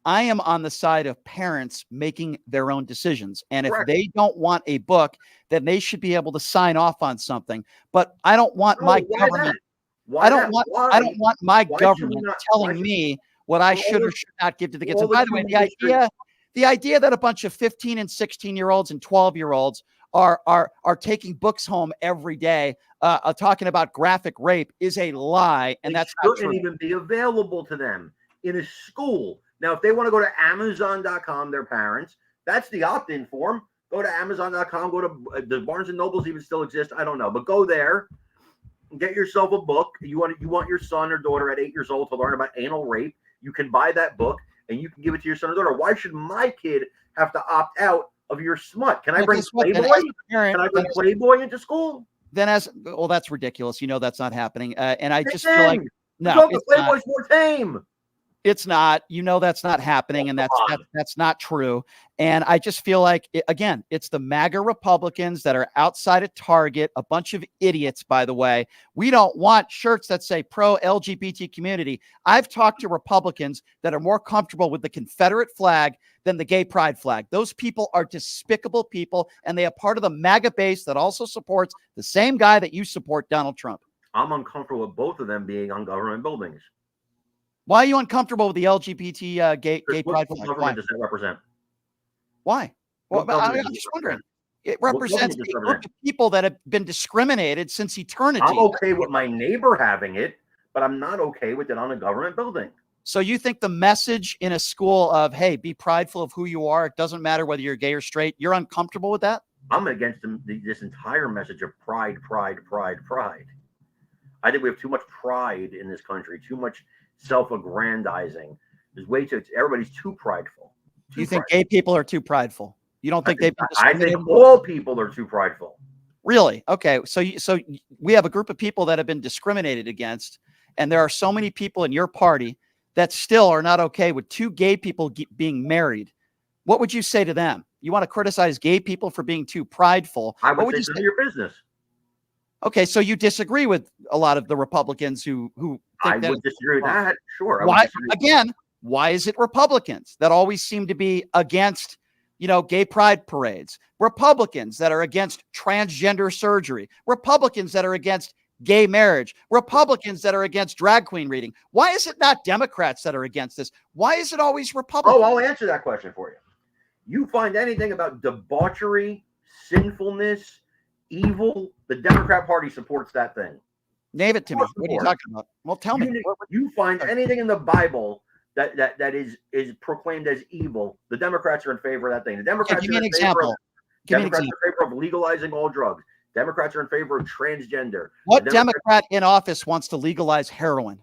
I am on the side of parents making their own decisions. And if they don't want a book, then they should be able to sign off on something. But I don't want my government. I don't want my government telling me what I should or should not give to the kids. And by the way, the idea that a bunch of 15 and 16-year-olds and 12-year-olds are taking books home every day, talking about graphic rape is a lie, and that's not true. It shouldn't even be available to them in a school. Now, if they want to go to Amazon.com, their parents, that's the opt-in form. Go to Amazon.com. Go to the Barnes and Nobles even still exist. I don't know, but go there. Get yourself a book. You want your son or daughter at 8 years old to learn about anal rape. You can buy that book and you can give it to your son or daughter. Why should my kid have to opt out of your smut? Can I bring Playboy? Can I bring Playboy into school? Then well, that's ridiculous. You know, that's not happening. And I It's just feel like, tame. no, it's not. Playboy's more tame. It's not. You know, that's not happening, and that's not true. And I just feel like, again, it's the MAGA Republicans that are outside of Target, a bunch of idiots, by the way. We don't want shirts that say pro LGBT community. I've talked to Republicans that are more comfortable with the Confederate flag than the gay pride flag. Those people are despicable people, and they are part of the MAGA base that also supports the same guy that you support, Donald Trump. I'm uncomfortable with both of them being on government buildings. Why are you uncomfortable with the LGBT gay pride flag? What government does that represent? Why? Well, I'm just wondering. It represents a group of people that have been discriminated since eternity. I'm okay with my neighbor having it, but I'm not okay with it on a government building. So you think the message in a school of, hey, be prideful of who you are, it doesn't matter whether you're gay or straight, you're uncomfortable with that? I'm against this entire message of pride. I think we have too much pride in this country, too much self-aggrandizing. There's way too, everybody's too prideful. You think gay people are too prideful? You don't think they've been discriminated? I think all people are too prideful. Really? Okay. So we have a group of people that have been discriminated against, and there are so many people in your party that still are not okay with two gay people being married. What would you say to them? You want to criticize gay people for being too prideful? I would say none of your business. Okay, so you disagree with a lot of the Republicans who think I would disagree with that. Sure. Why? Again, why is it Republicans that always seem to be against, gay pride parades? Republicans that are against transgender surgery. Republicans that are against gay marriage. Republicans that are against drag queen reading. Why is it not Democrats that are against this? Why is it always Republicans? Oh, I'll answer that question for you. You find anything about debauchery, sinfulness, evil, the Democrat Party supports that thing. Name it to me. What are you talking about? Well, tell me. You find anything in the Bible that is proclaimed as evil, the Democrats are in favor of that thing. The Democrats give me an example. Democrats are in favor of legalizing all drugs. Democrats are in favor of transgender. What Democrat in office wants to legalize heroin?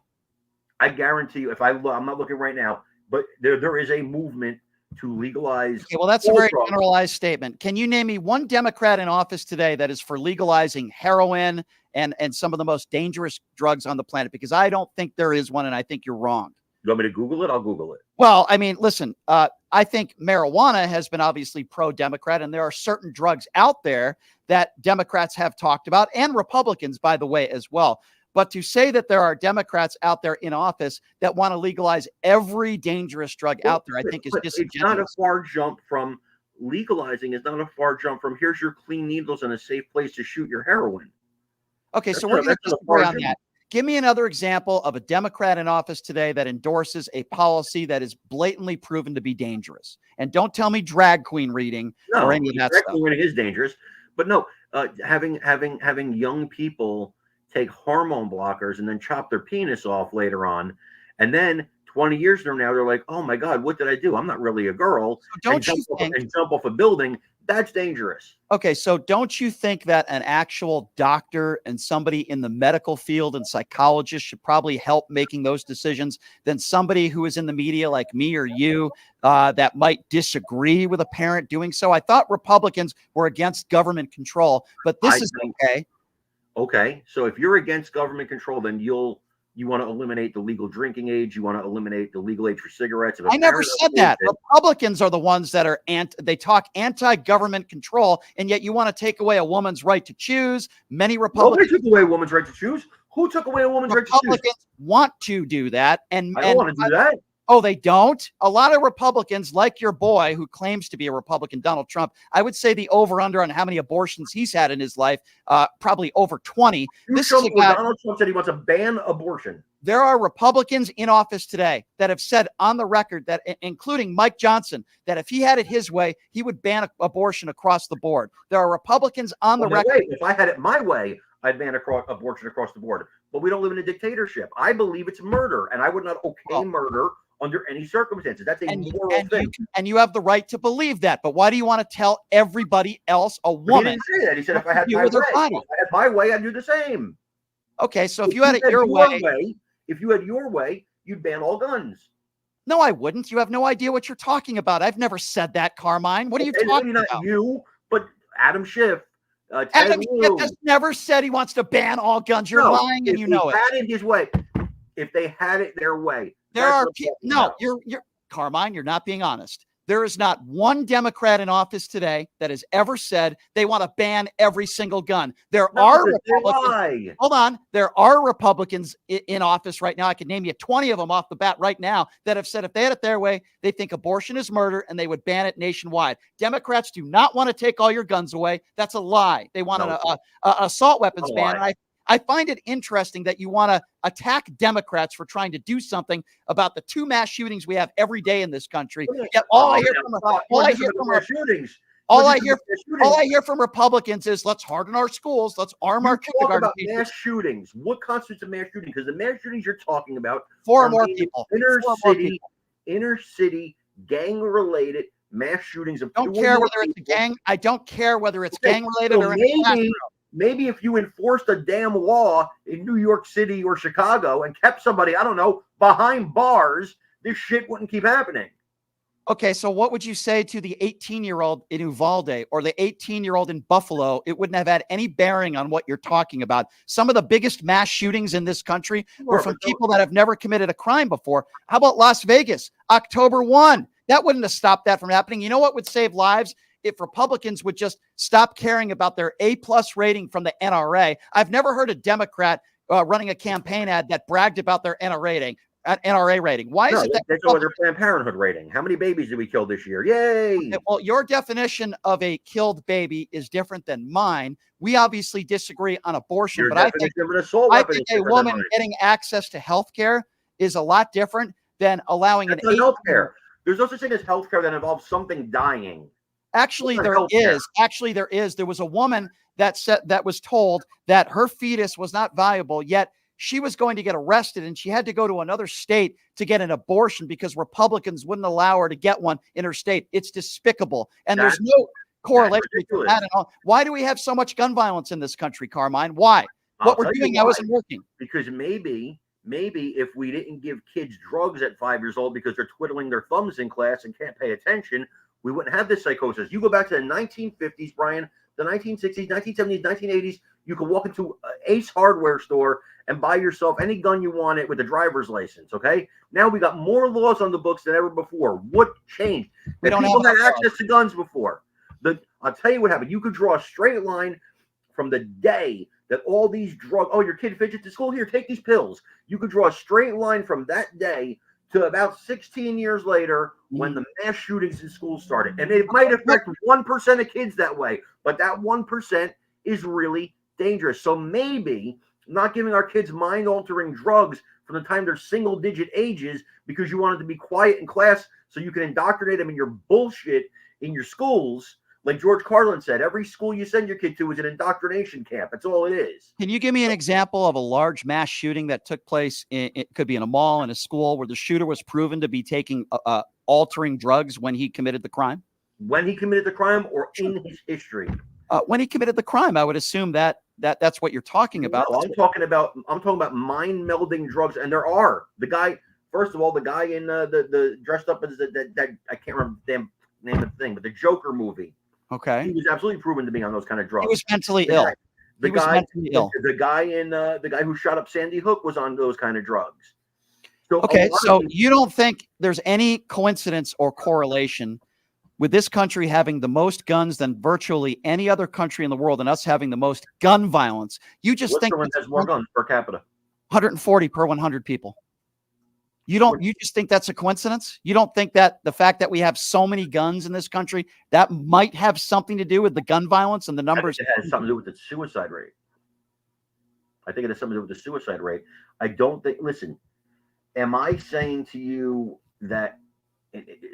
I guarantee you, if I'm not looking right now, but there is a movement to legalize. Okay, well, that's a very generalized statement. Can you name me one Democrat in office today that is for legalizing heroin and some of the most dangerous drugs on the planet? Because I don't think there is one, and I think you're wrong. You want me to Google it? I'll Google it. Well, I mean, listen, I think marijuana has been obviously pro-Democrat, and there are certain drugs out there that Democrats have talked about, and Republicans, by the way, as well. But to say that there are Democrats out there in office that want to legalize every dangerous drug out there, I think is disingenuous. It's not a far jump from legalizing. It's not a far jump from here's your clean needles and a safe place to shoot your heroin. Okay, so we're going to disagree on that. Give me another example of a Democrat in office today that endorses a policy that is blatantly proven to be dangerous. And don't tell me drag queen reading or any of that stuff. Drag queen reading is dangerous, but no, having young people take hormone blockers and then chop their penis off later on, and then 20 years from now they're like, "Oh my God, what did I do? I'm not really a girl." So jump off a building. That's dangerous. Okay, so don't you think that an actual doctor and somebody in the medical field and psychologist should probably help making those decisions than somebody who is in the media like me or you that might disagree with a parent doing so? I thought Republicans were against government control, but this is okay. Okay, so if you're against government control, then you want to eliminate the legal drinking age. You want to eliminate the legal age for cigarettes. I never said that. Republicans are the ones that are they talk anti-government control, and yet you want to take away a woman's right to choose. Many Republicans took away a woman's right to choose. Who took away a woman's right to choose? Republicans want to do that, and I don't want to do that. Oh, they don't? A lot of Republicans, like your boy who claims to be a Republican, Donald Trump, I would say the over-under on how many abortions he's had in his life, probably over 20. Donald Trump said he wants to ban abortion. There are Republicans in office today that have said on the record that, including Mike Johnson, that if he had it his way, he would ban abortion across the board. There are Republicans on the record. If I had it my way, I'd ban abortion across the board. But we don't live in a dictatorship. I believe it's murder, and I would not murder under any circumstances. That's a moral thing. And you have the right to believe that. But why do you want to tell everybody else, a woman? He didn't say that. He said if I had my way, if I had my way, I'd do the same. Okay, so if you had it your way, if you had your way, you'd ban all guns. No, I wouldn't. You have no idea what you're talking about. I've never said that, Carmine. What are you talking about? Not you, but Adam Schiff, Ted Adam Lieu. Schiff has never said he wants to ban all guns. You're lying, and you know it. If they had it his way, if they had it their way, There are people. No, you're Carmine. You're not being honest. There is not one Democrat in office today that has ever said they want to ban every single gun. There are Republicans. Hold on. There are Republicans in office right now. I could name you 20 of them off the bat right now that have said if they had it their way, they think abortion is murder and they would ban it nationwide. Democrats do not want to take all your guns away. That's a lie. They want an assault weapons ban. And I find it interesting that you want to attack Democrats for trying to do something about the 2 mass shootings we have every day in this country. Yet all I hear from Republicans is let's harden our schools, let's arm our kindergarten teachers. Mass shootings. What constitutes a mass shooting? Because the mass shootings you're talking about 4 more people. Inner city gang related mass shootings of I don't care whether it's a gang. I don't care whether it's gang related or maybe if you enforced a damn law in New York City or Chicago and kept somebody, I don't know, behind bars, this shit wouldn't keep happening. Okay, so what would you say to the 18-year-old in Uvalde or the 18-year-old in Buffalo? It wouldn't have had any bearing on what you're talking about. Some of the biggest mass shootings in this country were from people that have never committed a crime before. How about Las Vegas, October 1? That wouldn't have stopped that from happening. You know what would save lives? If Republicans would just stop caring about their A+ rating from the NRA. I've never heard a Democrat running a campaign ad that bragged about their NRA rating. Why is it that that's their Planned Parenthood rating? How many babies did we kill this year? Yay! Well, your definition of a killed baby is different than mine. We obviously disagree on abortion, but I think a woman getting access to health care is a lot different than allowing an health care. There's no such thing as health care that involves something dying. Actually, there is. Actually, there is. There was a woman that was told that her fetus was not viable, yet she was going to get arrested and she had to go to another state to get an abortion because Republicans wouldn't allow her to get one in her state. It's despicable. And there's no correlation between that and all. Why do we have so much gun violence in this country, Carmine? Why? What we're doing now isn't working. Because maybe if we didn't give kids drugs at 5 years old because they're twiddling their thumbs in class and can't pay attention, we wouldn't have this psychosis. You go back to the 1950s, Brian, the 1960s, 1970s, 1980s, you could walk into an Ace Hardware store and buy yourself any gun you wanted with a driver's license, okay? Now we got more laws on the books than ever before. What changed? People had access to guns before. I'll tell you what happened. You could draw a straight line from the day that all these drugs, your kid fidgets to school, here, take these pills. You could draw a straight line from that day to about 16 years later when the mass shootings in schools started. And it might affect 1% of kids that way, but that 1% is really dangerous. So maybe not giving our kids mind-altering drugs from the time they're single-digit ages because you want them to be quiet in class so you can indoctrinate them in your bullshit in your schools. Like George Carlin said, every school you send your kid to is an indoctrination camp. That's all it is. Can you give me an example of a large mass shooting that took place? It could be in a mall, in a school, where the shooter was proven to be taking altering drugs when he committed the crime? When he committed the crime or in his history? When he committed the crime, I would assume that's what you're talking about. No, I'm talking about mind-melding drugs, and there are. The guy in the dressed up as that I can't remember the damn name of the thing, but the Joker movie. Okay. He was absolutely proven to be on those kind of drugs. He was mentally ill. The guy who shot up Sandy Hook was on those kind of drugs. So you don't think there's any coincidence or correlation with this country having the most guns than virtually any other country in the world and us having the most gun violence? You just think has more guns per capita? 140 per 100 people. You just think that's a coincidence? You don't think that the fact that we have so many guns in this country, that might have something to do with the gun violence and the numbers? It has something to do with the suicide rate. I think it has something to do with the suicide rate. I don't think, listen, am I saying to you that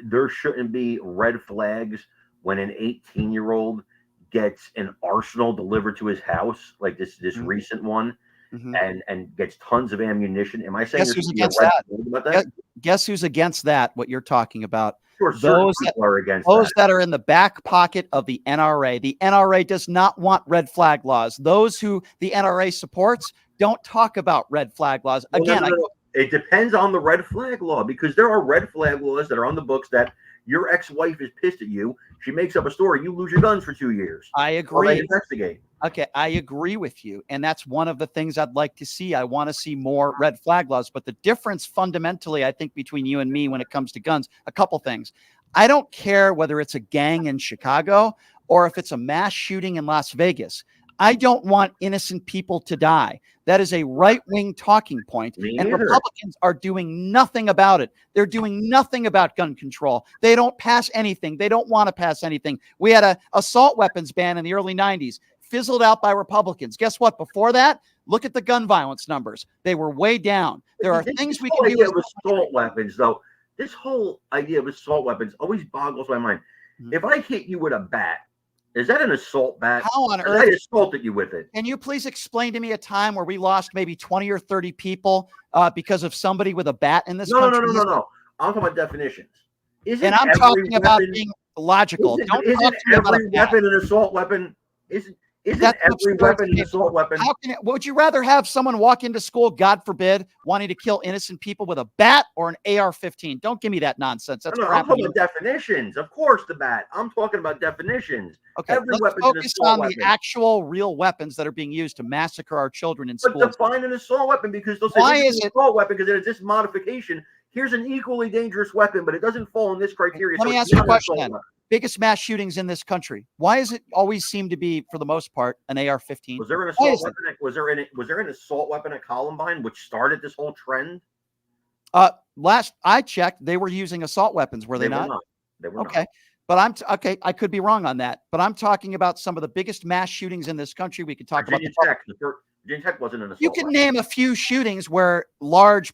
there shouldn't be red flags when an 18-year-old gets an arsenal delivered to his house, like this recent one? And gets tons of ammunition. Am I saying guess who's against that? About that? Guess who's against that? What you're talking about? Sure, those are against those that are in the back pocket of the NRA. The NRA does not want red flag laws. Those who the NRA supports don't talk about red flag laws. Again, It depends on the red flag law, because there are red flag laws that are on the books that your ex-wife is pissed at you. She makes up a story. You lose your guns for 2 years. I While they agree. investigate. Okay, I agree with you. And that's one of the things I'd like to see. I want to see more red flag laws. But the difference fundamentally, I think, between you and me when it comes to guns, a couple things. I don't care whether it's a gang in Chicago or if it's a mass shooting in Las Vegas. I don't want innocent people to die. That is a right-wing talking point, and Republicans are doing nothing about it. They're doing nothing about gun control. They don't pass anything. They don't want to pass anything. We had an assault weapons ban in the early 90s, fizzled out by Republicans. Guess what? Before that, look at the gun violence numbers. They were way down. There are things we can do with assault weapons, though. This whole idea of assault weapons always boggles my mind. If I hit you with a bat, is that an assault bat? How on earth? I assaulted you with it. Can you please explain to me a time where we lost maybe 20 or 30 people because of somebody with a bat in this country? No. I'm talking about definitions. And I'm talking about being logical. Isn't every weapon an assault weapon? Isn't every weapon an assault weapon? Would you rather have someone walk into school, God forbid, wanting to kill innocent people with a bat or an AR-15? Don't give me that nonsense. That's I'm talking about definitions. Of course, the bat. I'm talking about definitions. Okay, let's focus on the actual real weapons that are being used to massacre our children in schools. But define an assault weapon, because they'll say, why is it an assault weapon? Because it is this modification. Here's an equally dangerous weapon, but it doesn't fall in this criteria. Let me ask you a question then. Biggest mass shootings in this country. Why does it always seem to be, for the most part, an AR-15? Was there an assault weapon? Was there an assault weapon at Columbine, which started this whole trend? Last I checked, they were using assault weapons. Were they not? They were okay. Not. But I could be wrong on that. But I'm talking about some of the biggest mass shootings in this country. We could talk Virginia Tech. Virginia Tech wasn't an assault. You can name a few shootings where a large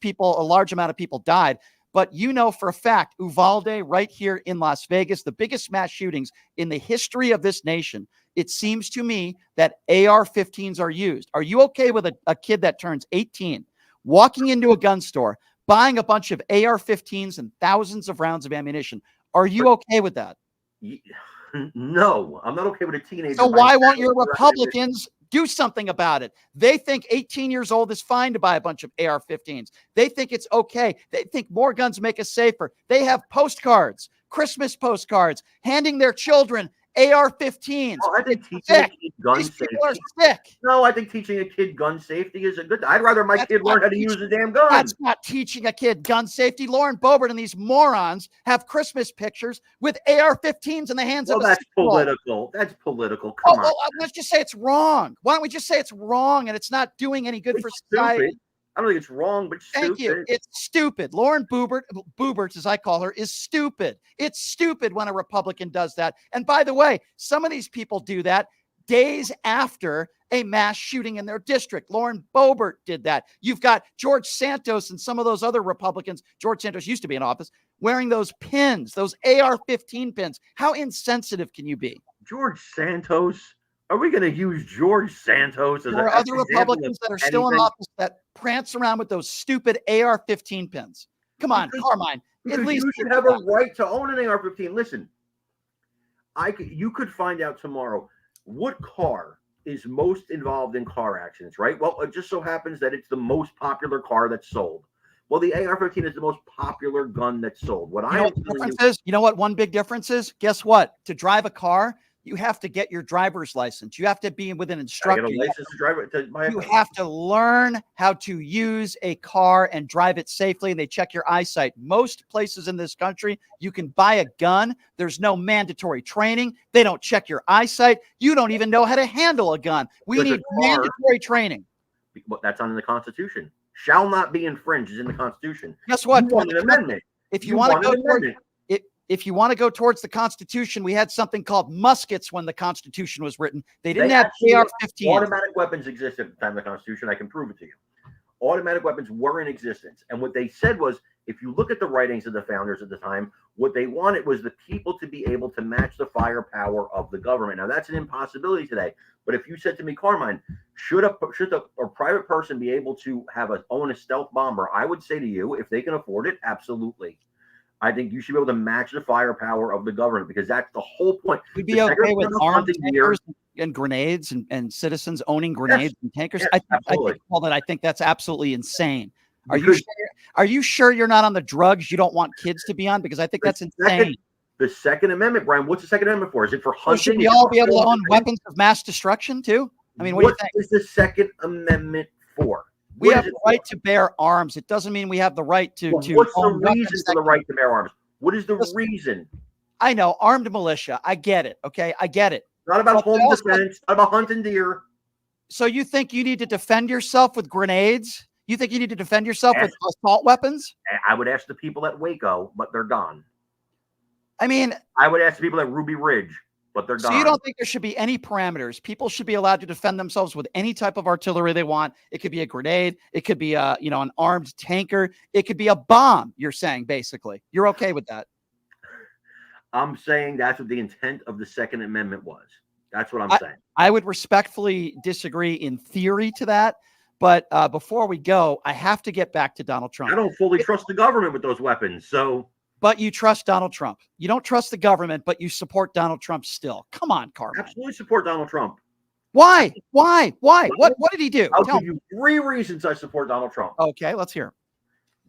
amount of people died. But you know for a fact, Uvalde, right here in Las Vegas, the biggest mass shootings in the history of this nation, it seems to me that AR-15s are used. Are you okay with a kid that turns 18, walking into a gun store, buying a bunch of AR-15s and thousands of rounds of ammunition? Are you okay with that? No, I'm not okay with a teenager. So why won't your Republicans do something about it? They think 18 years old is fine to buy a bunch of AR-15s. They think it's okay. They think more guns make us safer. They have postcards, Christmas postcards, handing their children AR-15s. Oh, I think teaching a kid gun safety. People are sick. No, I think teaching a kid gun safety is a good. I'd rather my kid learn how to use a damn gun. That's not teaching a kid gun safety. Lauren Boebert and these morons have Christmas pictures with AR-15s in the hands of. That's political. That's political. Come on. Let's just say it's wrong. Why don't we just say it's wrong and it's not doing any good for society? Stupid. I don't think it's wrong, but stupid. Thank you. It's stupid. Lauren Boebert, as I call her, is stupid. It's stupid when a Republican does that. And by the way, some of these people do that days after a mass shooting in their district. Lauren Boebert did that. You've got George Santos and some of those other Republicans. George Santos used to be in office, wearing those pins, those AR-15 pins. How insensitive can you be? George Santos? Are we going to use George Santos as there are other Republicans that are still in office that prance around with those stupid AR-15 pins? Come on, Carmine. At least you should have a right to own an AR-15. Listen, you could find out tomorrow what car is most involved in car accidents, right? Well, it just so happens that it's the most popular car that's sold. Well, the AR-15 is the most popular gun that's sold. You know what one big difference is? Guess what? To drive a car, you have to get your driver's license. You have to be with an instructor. You have to learn how to use a car and drive it safely, and they check your eyesight. Most places in this country, you can buy a gun. There's no mandatory training. They don't check your eyesight. You don't even know how to handle a gun. We need mandatory training. That's on the Constitution. Shall not be infringed is in the Constitution. Guess what? You want an amendment. If you want to go towards the Constitution, we had something called muskets when the Constitution was written. They didn't have AR-15. Automatic weapons existed at the time of the Constitution. I can prove it to you. Automatic weapons were in existence. And what they said was, if you look at the writings of the founders at the time, what they wanted was the people to be able to match the firepower of the government. Now, that's an impossibility today. But if you said to me, Carmine, should a private person be able to own a stealth bomber? I would say to you, if they can afford it, absolutely. I think you should be able to match the firepower of the government, because that's the whole point. We'd be okay with armed tankers and grenades and citizens owning grenades and tankers. Yes, I think that's absolutely insane. Are you sure you're not on the drugs you don't want kids to be on? Because I think that's insane. The Second Amendment, Brian. What's the Second Amendment for? Is it for hunting? Should we all be able to own weapons of mass destruction too? I mean, what do you think? What is the Second Amendment for? We have the right to bear arms. It doesn't mean we have the right to. What's the reason for the right to bear arms? What is the reason? I know, armed militia. I get it. Okay, I get it. Not about home defense. Not about hunting deer. So you think you need to defend yourself with grenades? You think you need to defend yourself with assault weapons? I would ask the people at Waco, but they're gone. I mean, I would ask the people at Ruby Ridge, but they're gone. So you don't think there should be any parameters? People should be allowed to defend themselves with any type of artillery they want. It could be a grenade. It could be an armed tanker. It could be a bomb. You're saying basically you're okay with that? I'm saying that's what the intent of the Second Amendment was. That's what I'm saying. I would respectfully disagree in theory to that. But before we go, I have to get back to Donald Trump. I don't fully trust the government with those weapons. But you trust Donald Trump. You don't trust the government, but you support Donald Trump still. Come on, Carmine. Absolutely support Donald Trump. Why? What did he do? I'll give you 3 reasons I support Donald Trump. Okay, let's hear.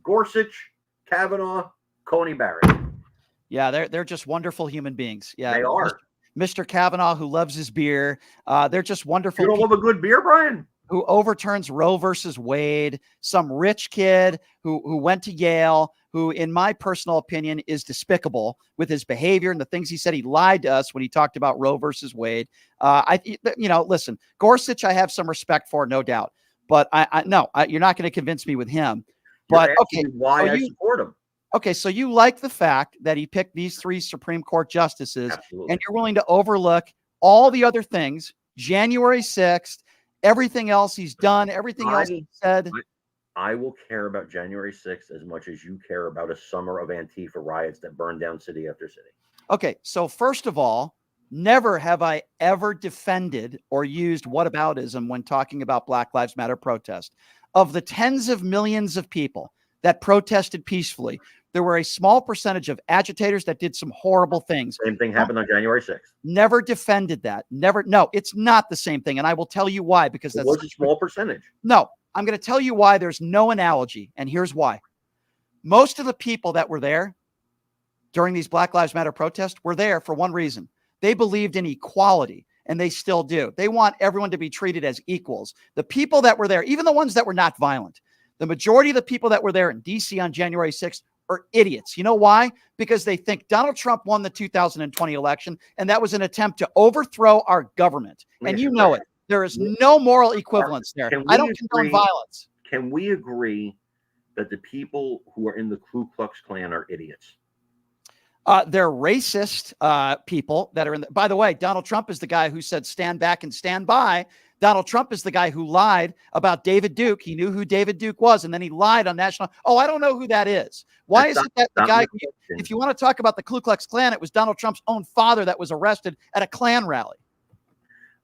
Gorsuch, Kavanaugh, Coney Barrett. Yeah, they're just wonderful human beings. Yeah, they are. Mr. Kavanaugh, who loves his beer. They're just wonderful. You don't love a good beer, Brian? Who overturns Roe versus Wade. Some rich kid who went to Yale, who, in my personal opinion, is despicable with his behavior and the things he said. He lied to us when he talked about Roe versus Wade. Listen, Gorsuch, I have some respect for, no doubt. But you're not going to convince me with him. But okay, why I support him? Okay, so you like the fact that he picked these 3 Supreme Court justices, Absolutely. And you're willing to overlook all the other things, January 6th, everything else he's done, everything else he said. I will care about January 6th as much as you care about a summer of Antifa riots that burned down city after city. Okay, so first of all, never have I ever defended or used whataboutism when talking about Black Lives Matter protest. Of the tens of millions of people that protested peacefully, there were a small percentage of agitators that did some horrible things. Same thing happened on January 6th. Never defended that. Never. No, it's not the same thing. And I will tell you why, because that's a small percentage. No, I'm going to tell you why there's no analogy. And here's why. Most of the people that were there during these Black Lives Matter protests were there for one reason. They believed in equality, and they still do. They want everyone to be treated as equals. The people that were there, even the ones that were not violent, the majority of the people that were there in D.C. on January 6th are idiots. You know why? Because they think Donald Trump won the 2020 election, and that was an attempt to overthrow our government. And you know it. There is no moral equivalence there. I don't condone violence. Can we agree that the people who are in the Ku Klux Klan are idiots? They're racist people that are in. By the way, Donald Trump is the guy who said stand back and stand by. Donald Trump is the guy who lied about David Duke. He knew who David Duke was, and then he lied on national. Oh, I don't know who that is. Why is it that the guy, if you want to talk about the Ku Klux Klan, it was Donald Trump's own father that was arrested at a Klan rally?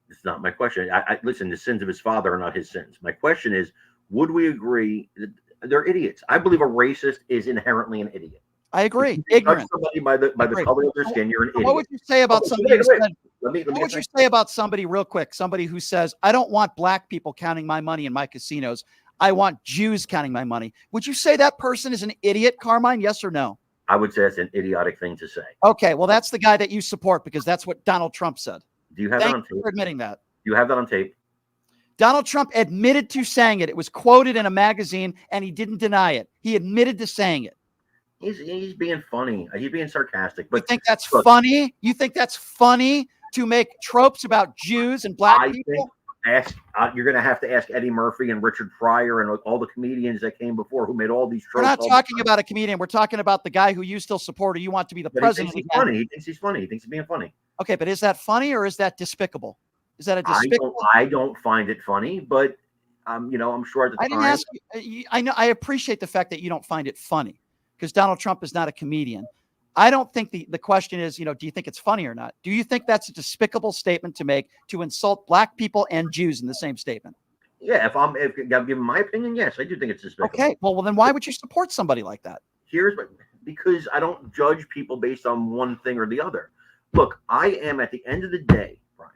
It's not my question. Listen, the sins of his father are not his sins. My question is, would we agree that they're idiots? I believe a racist is inherently an idiot. I agree. Ignorant. Somebody by the color of their skin, you're an idiot. What would you say about somebody who said, what would you say about somebody real quick? Somebody who says, I don't want black people counting my money in my casinos. I want Jews counting my money. Would you say that person is an idiot, Carmine? Yes or no? I would say that's an idiotic thing to say. Okay, well, that's the guy that you support because that's what Donald Trump said. Do you have that on tape? Thank you for admitting that. Do you have that on tape? Donald Trump admitted to saying it. It was quoted in a magazine, and he didn't deny it. He admitted to saying it. He's being funny. He's being sarcastic. But you think that's funny? You think that's funny to make tropes about Jews and black people? You're going to have to ask Eddie Murphy and Richard Pryor and all the comedians that came before who made all these tropes. We're not talking about a comedian. We're talking about the guy who you still support or you want to be the president. He thinks he's funny. He thinks he's funny. He thinks he's being funny. Okay, but is that funny or is that despicable? Is that a despicable? I don't find it funny, but I'm sure at the time. I didn't ask you. I know. I appreciate the fact that you don't find it funny because Donald Trump is not a comedian. I don't think the question is, do you think it's funny or not? Do you think that's a despicable statement to make, to insult black people and Jews in the same statement? Yeah, if I'm giving my opinion, yes, I do think it's despicable. Okay, well then why would you support somebody like that? Because I don't judge people based on one thing or the other. Look, I am at the end of the day, Brian,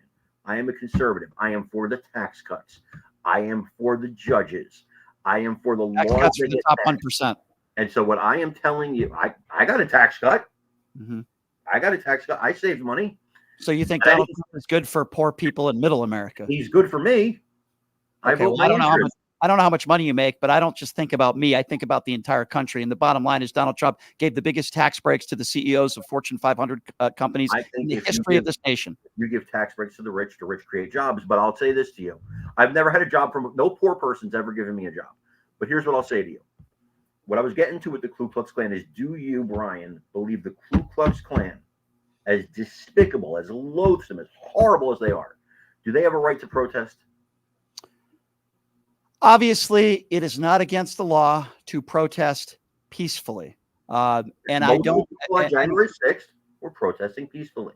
I am a conservative. I am for the tax cuts. I am for the judges. I am for the Tax laws cuts that for the get top passed. 1%. And so what I am telling you, I got a tax cut. Mm-hmm. I got a tax cut. I saved money. So you think Donald Trump is good for poor people in middle America? He's good for me. I vote my interest. I don't know how much money you make, but I don't just think about me. I think about the entire country. And the bottom line is Donald Trump gave the biggest tax breaks to the CEOs of Fortune 500 companies in the history of this nation. You give tax breaks to the rich create jobs. But I'll say this to you. I've never had a job from no poor person's ever given me a job. But here's what I'll say to you. What I was getting to with the Ku Klux Klan is, do you, Brian, believe the Ku Klux Klan, as despicable, as loathsome, as horrible as they are, do they have a right to protest? Obviously, it is not against the law to protest peacefully. And I don't. On January 6th, we're protesting peacefully.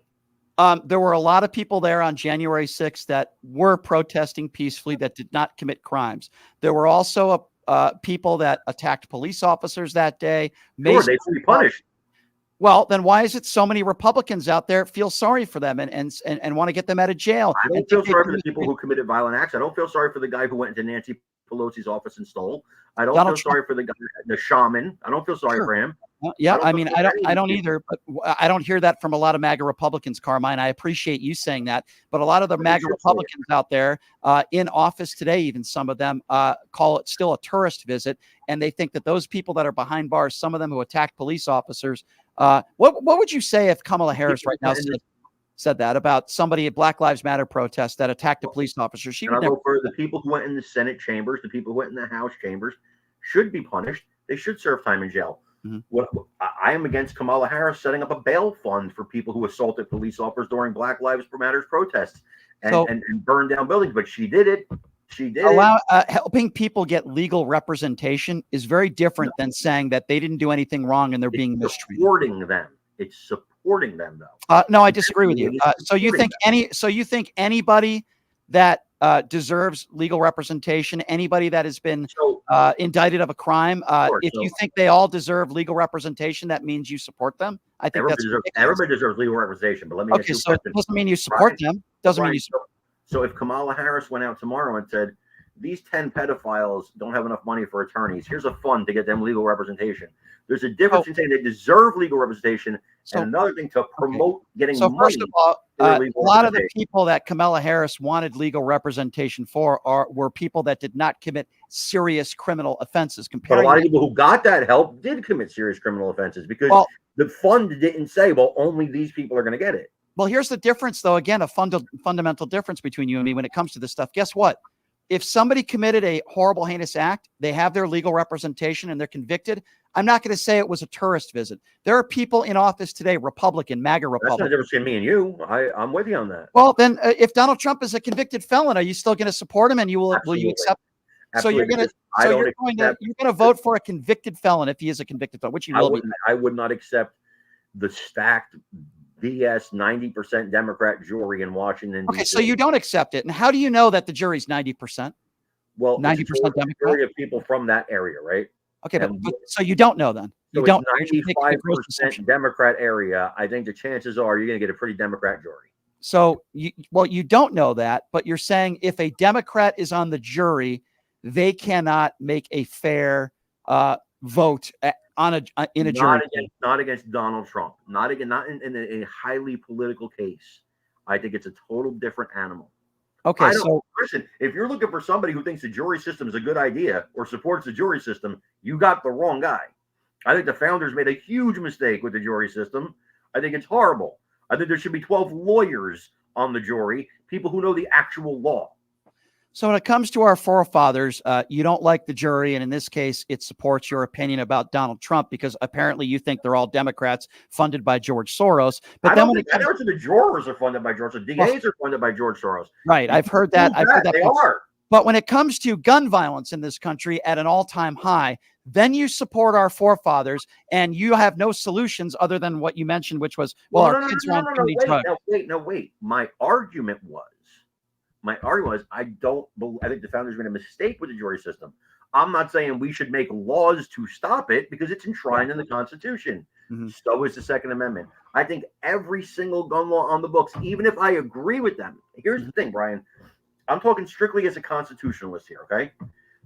There were a lot of people there on January 6th that were protesting peacefully that did not commit crimes. There were also people that attacked police officers that day. Sure, they should be punished. Well, then why is it so many Republicans out there feel sorry for them and want to get them out of jail? I don't feel sorry for the people who committed violent acts. I don't feel sorry for the guy who went into Nancy Pelosi's office and stole. I don't feel sorry for the guy, the shaman. I don't feel sorry for him. Yeah, I don't either, but I don't hear that from a lot of MAGA Republicans, Carmine. I appreciate you saying that, but a lot of the MAGA Republicans out there in office today, even some of them call it still a tourist visit, and they think that those people that are behind bars, some of them who attacked police officers, what would you say if Kamala Harris right now said that about somebody at Black Lives Matter protest that attacked a police officer? She would never. For the people who went in the Senate chambers, the people who went in the House chambers should be punished. They should serve time in jail. Mm-hmm. What I am against Kamala Harris setting up a bail fund for people who assaulted police officers during Black Lives Matter protests and burned down buildings. But she did it. She did helping people get legal representation is very different than saying that they didn't do anything wrong and they're being mistreated. Supporting them. It's supporting them, though. No, I disagree with you. So you think anybody that deserves legal representation, anybody that has been indicted of a crime, if you think they all deserve legal representation, that means you support them? I think everybody deserves legal representation. But let me ask you a question. It doesn't mean you support them. Doesn't mean you support. So if Kamala Harris went out tomorrow and said, these 10 pedophiles don't have enough money for attorneys, here's a fund to get them legal representation. There's a difference in saying they deserve legal representation and another thing to promote getting money. First of all, a lot of the people that Kamala Harris wanted legal representation for were people that did not commit serious criminal offenses. But a lot of people who got that help did commit serious criminal offenses because the fund didn't say, well, only these people are going to get it. Well, here's the difference, though. Again, a fundamental difference between you and me when it comes to this stuff. Guess what? If somebody committed a horrible, heinous act, they have their legal representation and they're convicted. I'm not going to say it was a tourist visit. There are people in office today, Republican, MAGA Republican. That's not the difference between me and you. I'm with you on that. Well, then if Donald Trump is a convicted felon, are you still going to support him and will you accept? Absolutely. So you're going to vote for a convicted felon if he is a convicted felon, which he will be. I would not accept the stacked BS 90% Democrat jury in Washington. Okay, so you don't accept it. And how do you know that the jury's 90%? Well, 90% Democrat of people from that area, right? Okay, but so you don't know then. You don't. 95% Democrat area. I think the chances are you're going to get a pretty Democrat jury. So you don't know that, but you're saying if a Democrat is on the jury, they cannot make a fair vote in a jury. Not against Donald Trump. Not in a highly political case. I think it's a total different animal. Okay, so listen, if you're looking for somebody who thinks the jury system is a good idea or supports the jury system, you got the wrong guy. I think the founders made a huge mistake with the jury system. I think it's horrible. I think there should be 12 lawyers on the jury, people who know the actual law. So when it comes to our forefathers, you don't like the jury, and in this case, it supports your opinion about Donald Trump because apparently you think they're all Democrats funded by George Soros. But then when I never said the jurors are funded by George Soros. DAs are funded by George Soros. Right, I've heard that. They are. But when it comes to gun violence in this country at an all-time high, then you support our forefathers, and you have no solutions other than what you mentioned, which was, our kids aren't doing drugs. Wait. My argument was, I think the founders made a mistake with the jury system. I'm not saying we should make laws to stop it because it's enshrined in the Constitution. Mm-hmm. So is the Second Amendment. I think every single gun law on the books, even if I agree with them, here's the thing, Brian. I'm talking strictly as a constitutionalist here, okay?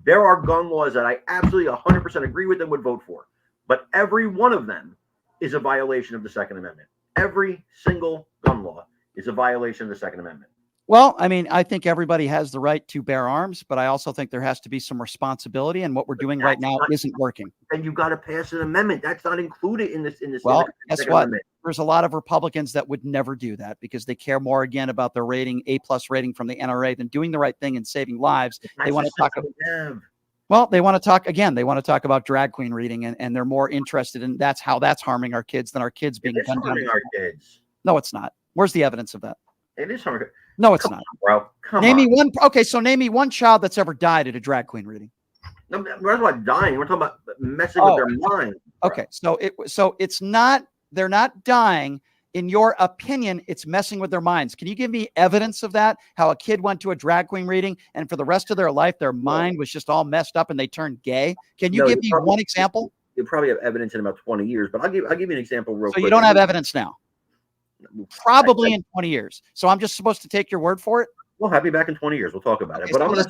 There are gun laws that I absolutely 100% agree with and would vote for, but every one of them is a violation of the Second Amendment. Every single gun law is a violation of the Second Amendment. Well, I mean, I think everybody has the right to bear arms, but I also think there has to be some responsibility, and what we're doing right now isn't working. And you got to pass an amendment. That's not included in this. Well, guess what? There's a lot of Republicans that would never do that because they care more again about their rating, A+ rating from the NRA, than doing the right thing and saving lives. They want to talk about. Well, they want to talk again. They want to talk about drag queen reading, and they're more interested in that's harming our kids than our kids being gunned down. Our kids. No, it's not. Where's the evidence of that? It is harming. No, it's not, bro. Come name on. me one. Okay, so name me one child that's ever died at a drag queen reading. No, we're not talking about dying. We're talking about messing with their mind. Bro. Okay, so it's not. They're not dying. In your opinion, it's messing with their minds. Can you give me evidence of that? How a kid went to a drag queen reading and for the rest of their life, their mind was just all messed up and they turned gay? Can you give me one example? You probably have evidence in about 20 years, but I'll give you an example real quick. So you don't have evidence now? Probably in 20 years. So I'm just supposed to take your word for it? We'll have you back in 20 years. We'll talk about it. But so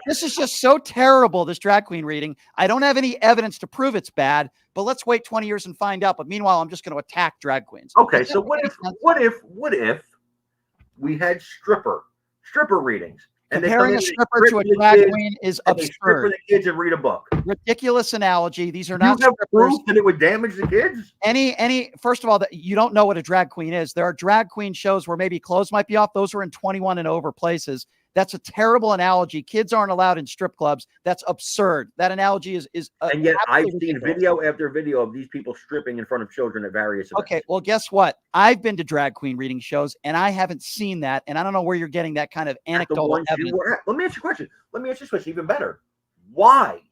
this is just so terrible, this drag queen reading. I don't have any evidence to prove it's bad, but let's wait 20 years and find out. But meanwhile, I'm just going to attack drag queens. Okay, so what if we had stripper readings? And comparing a stripper to a drag queen is absurd. For the kids and read a book. Ridiculous analogy. These are not strippers. Proof that it would damage the kids? First of all, that you don't know what a drag queen is. There are drag queen shows where maybe clothes might be off. Those are in 21 and over places. That's a terrible analogy. Kids aren't allowed in strip clubs. That's absurd. That analogy is and yet I've seen video after video of these people stripping in front of children at various events. Okay, well, guess what? I've been to drag queen reading shows, and I haven't seen that, and I don't know where you're getting that kind of anecdotal evidence. Let me ask you a question. Let me ask you a question even better. Why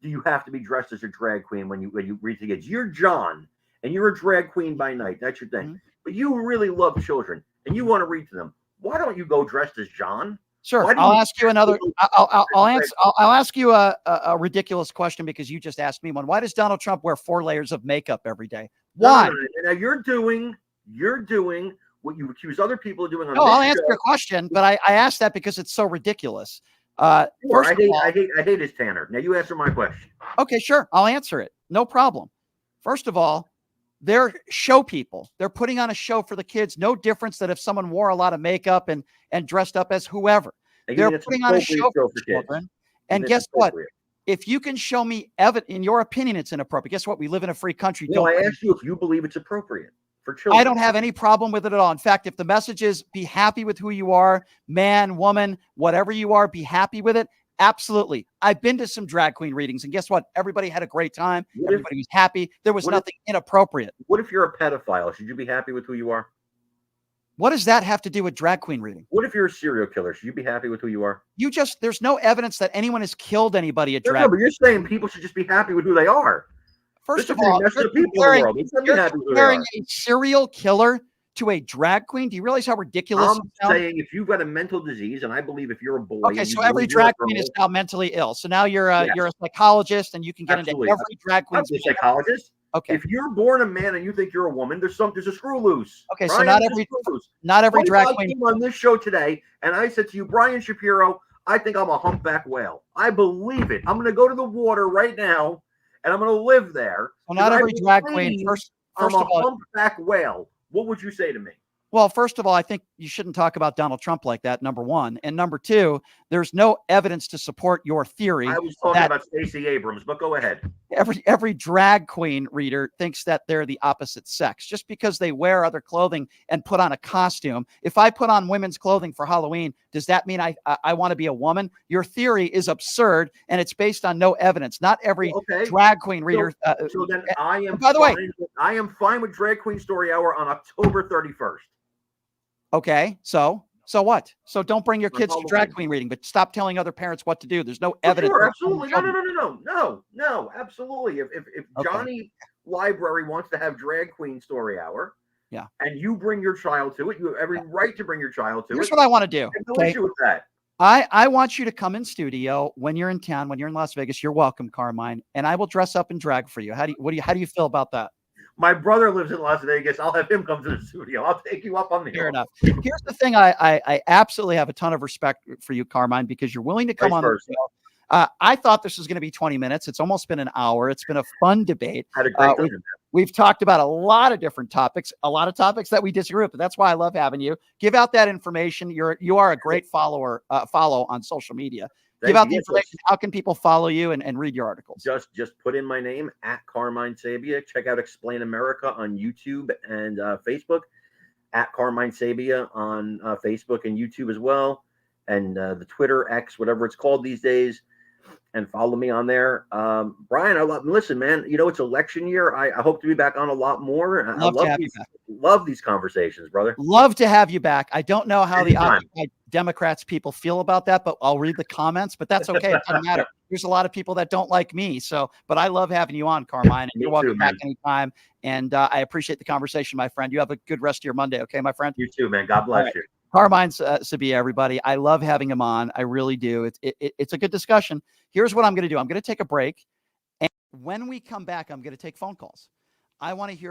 do you have to be dressed as a drag queen when you read to kids? You're John, and you're a drag queen by night. That's your thing. Mm-hmm. But you really love children, and you want to read to them. Why don't you go dressed as John? Sure. I'll ask you another. I'll ask you a ridiculous question because you just asked me one. Why does Donald Trump wear 4 layers of makeup every day? Why? No. Now you're doing what you accuse other people of doing. I'll answer your question, but I asked that because it's so ridiculous. First I hate his Tanner. Now you answer my question. Okay, sure. I'll answer it. No problem. First of all, they're show people. They're putting on a show for the kids. No difference that if someone wore a lot of makeup and dressed up as whoever. They're putting on a show for children. And guess what? If you can show me in your opinion it's inappropriate. Guess what? We live in a free country. No, I asked you if you believe it's appropriate for children. I don't have any problem with it at all. In fact, if the message is be happy with who you are, man, woman, whatever you are, be happy with it. Absolutely. I've been to some drag queen readings, and guess what? Everybody had a great time. Everybody was happy. There was nothing inappropriate. What if you're a pedophile? Should you be happy with who you are? What does that have to do with drag queen reading? What if you're a serial killer? Should you be happy with who you are? There's no evidence that anyone has killed anybody at drag. No, but you're saying people should just be happy with who they are. First of all, you're comparing a serial killer to a drag queen. Do you realize how ridiculous? I'm saying if you've got a mental disease, and I believe if you're a boy, okay, so every drag queen is now mentally ill. So now you're a psychologist, and you can get into every drag queen. I'm a psychologist. Okay. If you're born a man and you think you're a woman, there's a screw loose. Okay, so not every drag queen on this show today, and I said to you, Brian Shapiro, I think I'm a humpback whale. I believe it. I'm going to go to the water right now, and I'm going to live there. Well, not every drag queen. First I'm a humpback whale. What would you say to me? Well, first of all, I think you shouldn't talk about Donald Trump like that, number one. And number two, there's no evidence to support your theory. I was talking about Stacey Abrams, but go ahead. Every drag queen reader thinks that they're the opposite sex just because they wear other clothing and put on a costume. If I put on women's clothing for Halloween, does that mean I want to be a woman? Your theory is absurd, and it's based on no evidence. Not every drag queen reader. So then I am. By the way, I am fine with Drag Queen Story Hour on October 31st. Okay, so what? So don't bring your kids to drag queen reading, but stop telling other parents what to do. There's no evidence. Sure, absolutely. No, absolutely. If Johnny Library wants to have Drag Queen Story Hour, and you bring your child to it, you have every right to bring your child to it. Here's what I want to do. No issue with that. I want you to come in studio when you're in town, when you're in Las Vegas. You're welcome, Carmine, and I will dress up in drag for you. How do you feel about that? My brother lives in Las Vegas. I'll have him come to the studio. I'll take you up on the Fair enough. Here's the thing. I absolutely have a ton of respect for you, Carmine, because you're willing to come on the show. I thought this was going to be 20 minutes. It's almost been an hour. It's been a fun debate. Had a great time. We've talked about a lot of different topics, a lot of topics that we disagree with, but that's why I love having you. Give out that information. You are a great follow on social media. Give out the information. How can people follow you and read your articles? Just put in my name at Carmine Sabia. Check out Explain America on YouTube and Facebook. At Carmine Sabia on Facebook and YouTube as well. And the Twitter, X, whatever it's called these days. And follow me on there. Brian, listen, man, it's election year. I hope to be back on a lot more. Love these conversations, brother. Love to have you back. I don't know how the Democrats people feel about that, but I'll read the comments, but that's okay. It doesn't matter. There's a lot of people that don't like me. But I love having you on, Carmine, and you're welcome back anytime. And I appreciate the conversation, my friend. You have a good rest of your Monday. Okay, my friend? You too, man. God bless you. Carmine Sabia, everybody. I love having him on. I really do. It's a good discussion. Here's what I'm going to do. I'm going to take a break. And when we come back, I'm going to take phone calls. I want to hear